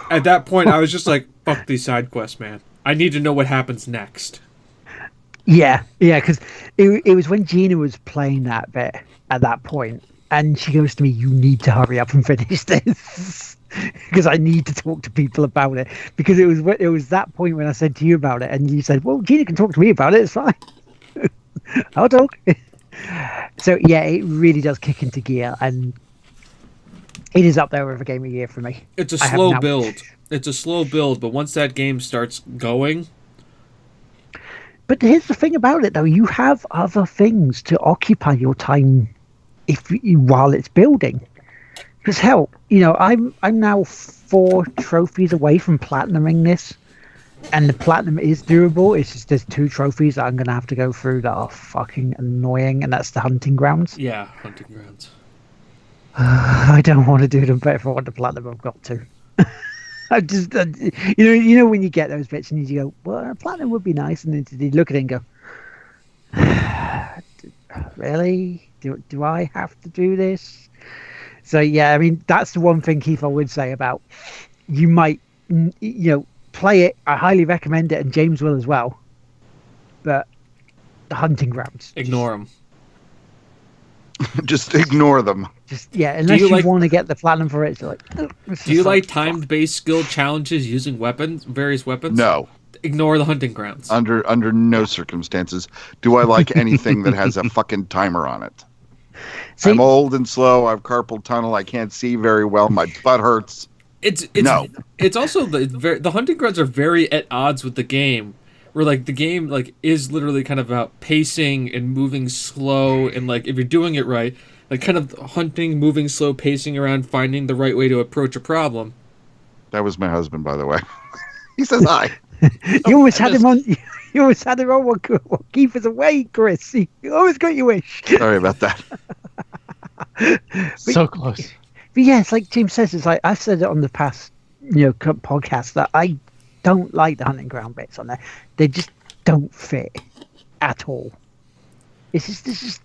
At that point, I was just like, "Fuck these side quests, man! I need to know what happens next." Yeah, because it was when Gina was playing that bit at that point, and she goes to me, "You need to hurry up and finish this." Because I need to talk to people about it. Because it was that point when I said to you about it, and you said, "Well, Gina can talk to me about it. It's fine. I'll talk." So yeah, it really does kick into gear, and it is up there with a game of the year for me. It's a slow build. It's a slow build, but once that game starts going. But here's the thing about it, though: you have other things to occupy your time while it's building. Because hell, I'm now 4 trophies away from platinuming this, and the platinum is doable. It's just there's 2 trophies that I'm gonna have to go through that are fucking annoying, and that's the hunting grounds. Yeah, hunting grounds. I don't want to do them, but if I want the platinum, I've got to. I just, you know, when you get those bits and you go, well, platinum would be nice, and then you look at it and go, really? Do I have to do this? So yeah, I mean, that's the one thing, Keith, I would say about you might, play it. I highly recommend it, and James will as well. But the hunting grounds, ignore them. Just ignore them. Unless you want to get the platinum for it. It's like, do you like timed-based skill challenges using various weapons? No. Ignore the hunting grounds. Under no circumstances do I like anything that has a fucking timer on it. See, I'm old and slow. I have carpal tunnel. I can't see very well. My butt hurts. No. It's also the hunting grounds are very at odds with the game. Where like the game like is literally kind of about pacing and moving slow, and like if you're doing it right, like kind of hunting, moving slow, pacing around, finding the right way to approach a problem. That was my husband, by the way. He says hi. You almost had him on. You always had it all. What keep us away, Chris? You always got your wish. Sorry about that. So close. But yeah, it's like James says. It's like I've said it on the past, podcasts that I don't like the hunting ground bits on there. They just don't fit at all. It's just.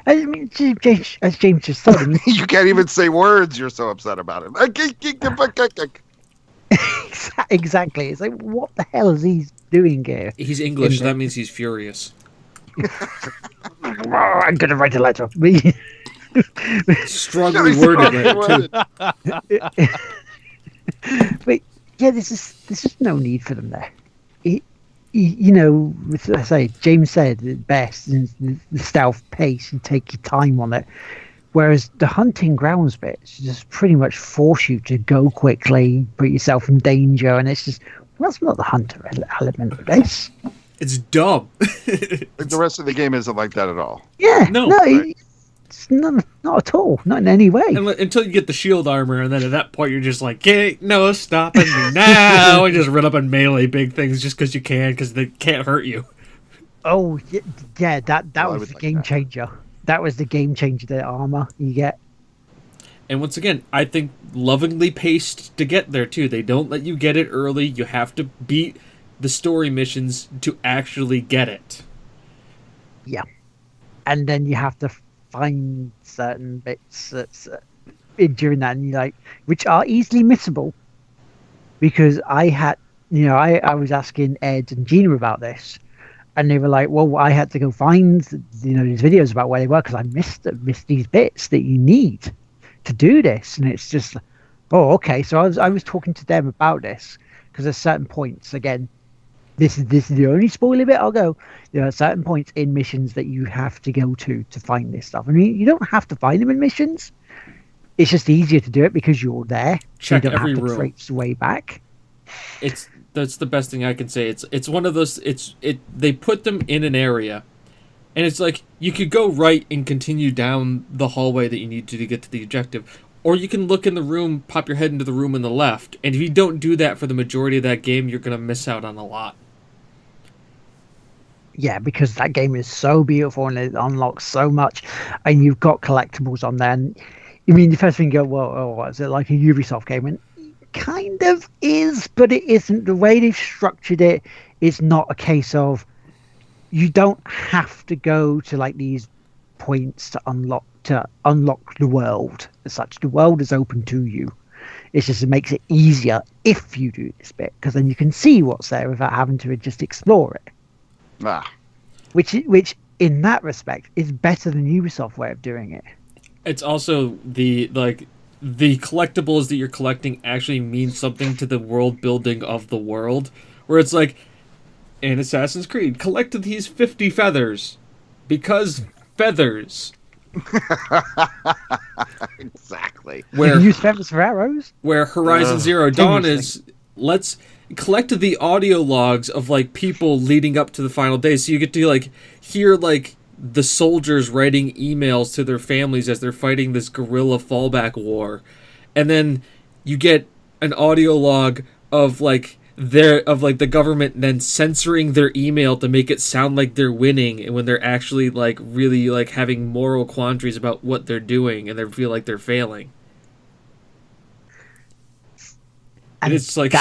I mean, James, as James just said, I mean, You can't even say words. You're so upset about it. exactly. It's like, what the hell is he doing here? He's English, so that means he's furious. I'm gonna write a letter. Strongly worded it, too. But yeah, there's just no need for them there. As I say, James said it best, the stealth pace and take your time on it. Whereas the hunting grounds bits just pretty much force you to go quickly, put yourself in danger, and it's just, well, that's not the hunter element of this. It's dumb. The rest of the game isn't like that at all. Yeah, No, right. it's not at all, not in any way. Until you get the shield armor, and then at that point you're just like, no stopping me now. And just run up and melee big things just because you can, because they can't hurt you. Oh, yeah, that Well, I was would the like game that. changer. That was the game changer, the armor you get. And once again, I think lovingly paced to get there, too. They don't let you get it early. You have to beat the story missions to actually get it. Yeah. And then you have to find certain bits that's during that, and which are easily missable. Because I had, I was asking Ed and Gina about this, and they were like, well, I had to go find, these videos about where they were because I missed these bits that you need to do this. And it's just, oh, okay. So I was talking to them about this because there's certain points, again, this is the only spoiler bit I'll go. There are certain points in missions that you have to go to find this stuff. I mean, you don't have to find them in missions. It's just easier to do it because you're there. Check so you don't every have to room. traipse way back. That's the best thing I can say. It's one of those. They put them in an area, and it's like you could go right and continue down the hallway that you need to get to the objective, or you can look in the room, pop your head into the room on the left. And if you don't do that for the majority of that game, you're gonna miss out on a lot. Yeah, because that game is so beautiful and it unlocks so much, and you've got collectibles on there. And you mean the first thing you go, well, what is it, like a Ubisoft game? And it kind of is, but it isn't. The way they've structured it is not a case of you don't have to go to like these points to unlock the world as such. The world is open to you. It's just, it makes it easier if you do this bit, because then you can see what's there without having to just explore it. Which in that respect is better than Ubisoft's way of doing it. It's also the collectibles that you're collecting actually mean something to the world building of the world. Where it's like, in Assassin's Creed, collect these 50 feathers. Because feathers. Exactly. You can use feathers for arrows. Where Horizon Zero Dawn is, let's collect the audio logs of like people leading up to the final day, so you get to like hear like the soldiers writing emails to their families as they're fighting this guerrilla fallback war, and then you get an audio log of like the government then censoring their email to make it sound like they're winning, and when they're actually like really like having moral quandaries about what they're doing and they feel like they're failing. And it's like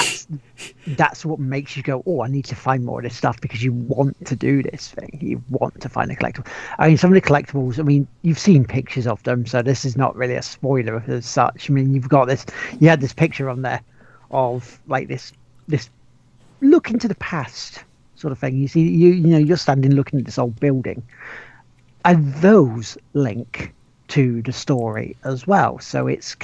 that's what makes you go, oh, I need to find more of this stuff, because you want to do this thing. You want to find a collectible. I mean, some of the collectibles, I mean, you've seen pictures of them, so this is not really a spoiler as such. I mean, you had this picture on there of like this look into the past sort of thing. You see, you're standing looking at this old building, and those link to the story as well. So it's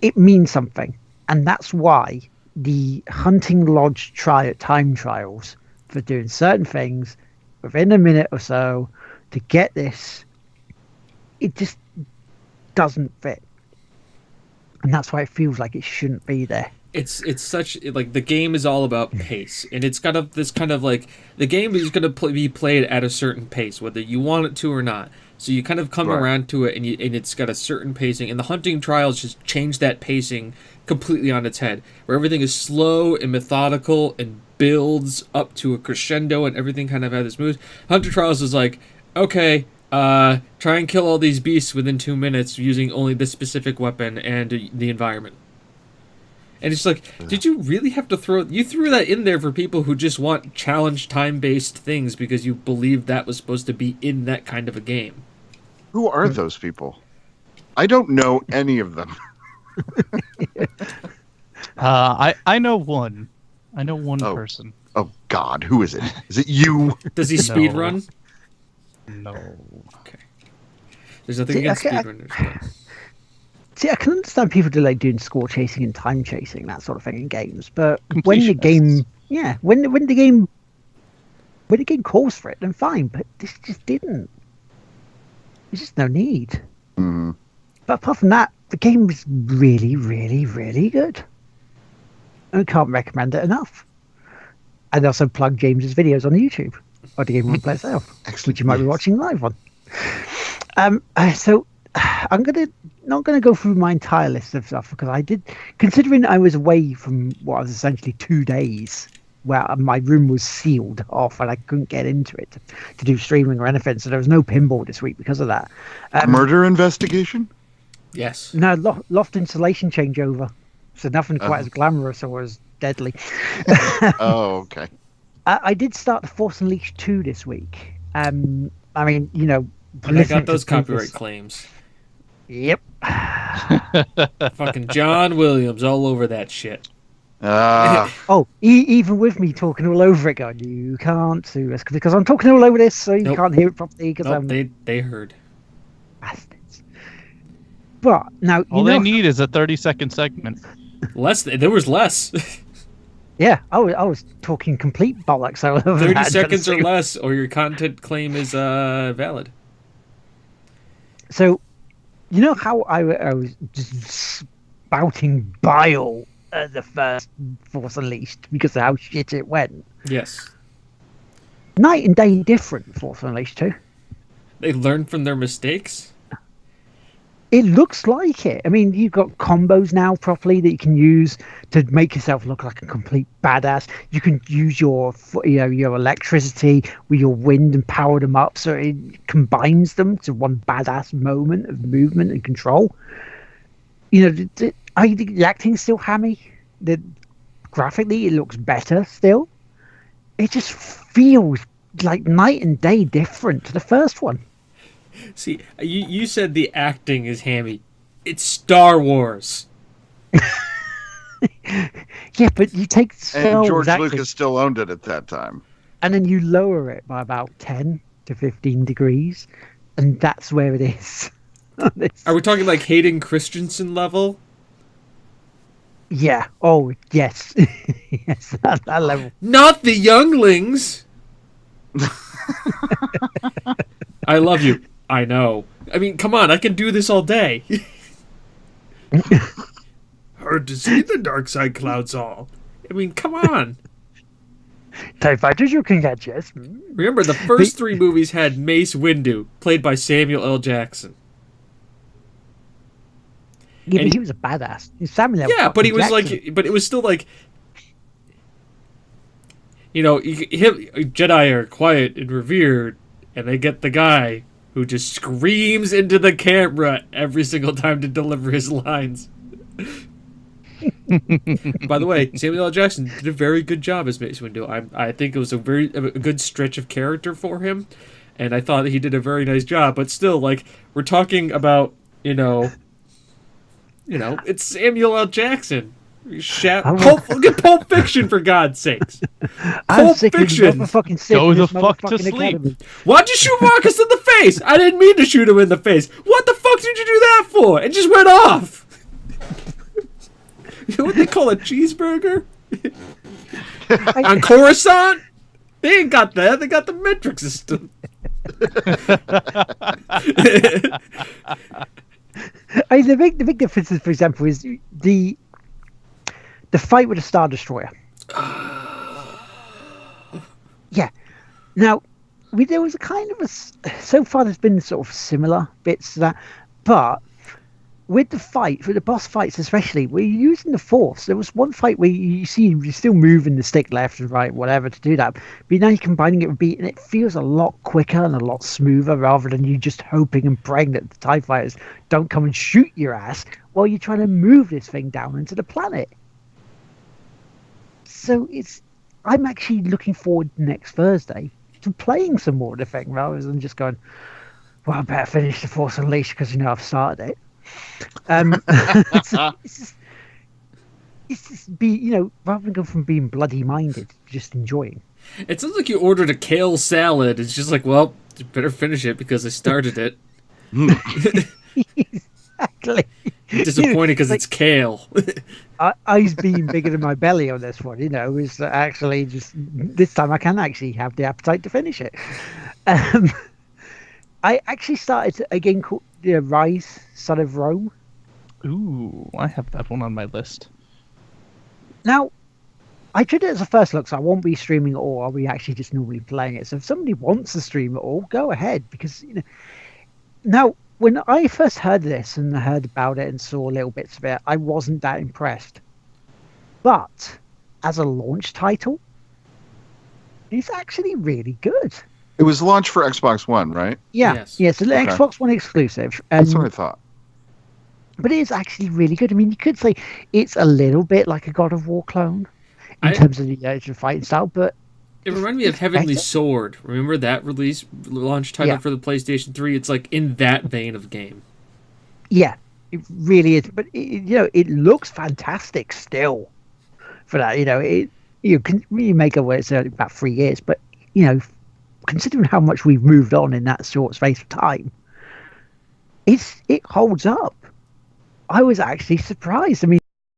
it means something. And that's why the Hunting Lodge time trials for doing certain things within a minute or so to get this, it just doesn't fit. And that's why it feels like it shouldn't be there. It's such, like, the game is all about pace, and it's got this kind of like, the game is going to be played at a certain pace, whether you want it to or not. So you kind of come around to it, and it's got a certain pacing, and the Hunting Trials just change that pacing completely on its head, where everything is slow and methodical and builds up to a crescendo and everything kind of had this moves. Hunter Trials was like, okay, try and kill all these beasts within 2 minutes using only this specific weapon and the environment. And it's like, did you really have to you threw that in there for people who just want challenge time-based things because you believed that was supposed to be in that kind of a game. Who are those people? I don't know any of them. I know one. I know one Oh. person. Oh God, who is it? Is it you? Does he speed run? No. Okay. There's nothing See, against okay, speedrunners. But... See, I can understand people do like doing score chasing and time chasing, that sort of thing in games, but when the game, when the game calls for it, then fine. But this just didn't. There's just no need. Mm. But apart from that, the game was really, really, really good. I can't recommend it enough. And also plug James's videos on YouTube or the Game One Play itself, which you might be watching live on. So I'm not gonna go through my entire list of stuff because I did, considering I was away from what was essentially 2 days, where my room was sealed off and I couldn't get into it to do streaming or anything. So there was no pinball this week because of that. Murder investigation? Yes. No, loft insulation changeover. So nothing quite as glamorous or as deadly. Oh, okay. I did start the Force Unleashed 2 this week. I mean, you know, And I got those copyright claims. Yep. Fucking John Williams all over that shit. Oh, even with me talking all over it, going, you can't sue us because I'm talking all over this, so you can't hear it properly. Because they heard. Bastards. But now All they need is a 30-second segment. There was less. Yeah, I was talking complete bollocks over 30 that. seconds or less, or your content claim is valid. So, you know how I was just spouting bile at the first Force Unleashed because of how shit it went? Yes. Night and day different, Force Unleashed 2. They learned from their mistakes? It looks like it. I mean, you've got combos now properly that you can use to make yourself look like a complete badass. You can use your electricity with your wind and power them up, so it combines them to one badass moment of movement and control. You know, I think the acting's still hammy. Graphically, it looks better still. It just feels like night and day different to the first one. See, you said the acting is hammy. It's Star Wars. Yeah, but you take And George Lucas still owned it at that time. and then you lower it by about 10 to 15 degrees, and that's where it is. Are we talking like Hayden Christensen level? Yeah. Oh, yes. Yes, that level. Not the younglings! I love you. I know. I mean, come on, I can do this all day. Hard to see the dark side clouds all. I mean, come on. TIE fighters, you can get yes. Remember, the first 3 movies had Mace Windu, played by Samuel L. Jackson. Yeah, And but he was a badass. Samuel L. Yeah, but he was Jackson. like, but it was still like, you know, Jedi are quiet and revered, and they get the guy who just screams into the camera every single time to deliver his lines. By the way, Samuel L. Jackson did a very good job as Mace Windu. I think it was a good stretch of character for him, and I thought he did a very nice job. But still, like, we're talking about, you know, it's Samuel L. Jackson. Look at Pulp Fiction, for God's sakes. I'm Pulp sick Fiction. Of motherfucking sick Go of the this fuck to motherfucking sleep. academy. Why'd you shoot Marcus in the face? I didn't mean to shoot him in the face. What the fuck did you do that for? It just went off. You know what they call a cheeseburger? On Coruscant? They ain't got that. They got the metric system. I mean, the big difference, for example, is the fight with a Star Destroyer. Yeah. Now, there was a kind of so far there's been sort of similar bits to that, but with the fight, for the boss fights especially, we're using the force. There was one fight where you see you're still moving the stick left and right, whatever, to do that. But now you're combining it with beat, and it feels a lot quicker and a lot smoother rather than you just hoping and praying that the TIE fighters don't come and shoot your ass while you're trying to move this thing down into the planet. So I'm actually looking forward next Thursday to playing some more of the thing rather than just going, well, I better finish the Force Unleashed because I've started it. It's just be, rather than go from being bloody minded, just enjoying. It sounds like you ordered a kale salad. It's just like, well, you better finish it because I started it. Exactly. Disappointed because it's kale. Eyes being bigger than my belly on this one, is actually just this time I can actually have the appetite to finish it. I actually started a game called Rise, Son of Rome. Ooh, I have that one on my list. Now, I treat it as a first look, so I won't be streaming it all. I'll be actually just normally playing it. So if somebody wants to stream it all, go ahead. Because, Now, when I first heard this and heard about it and saw little bits of it, I wasn't that impressed. But, as a launch title, it's actually really good. It was launched for Xbox One, right? Yeah, Yes. yeah, so the Okay. Xbox One exclusive. That's what I thought. But it is actually really good. I mean, you could say it's a little bit like a God of War clone in terms of the fighting style, but It reminded me of Heavenly better. Sword. Remember that launch title Yeah. for the PlayStation 3? It's like in that vein of game. yeah, it really is. But it looks fantastic still for that. You make it where it's about 3 years, but considering how much we've moved on in that short space of time, it holds up. I was actually surprised. I mean,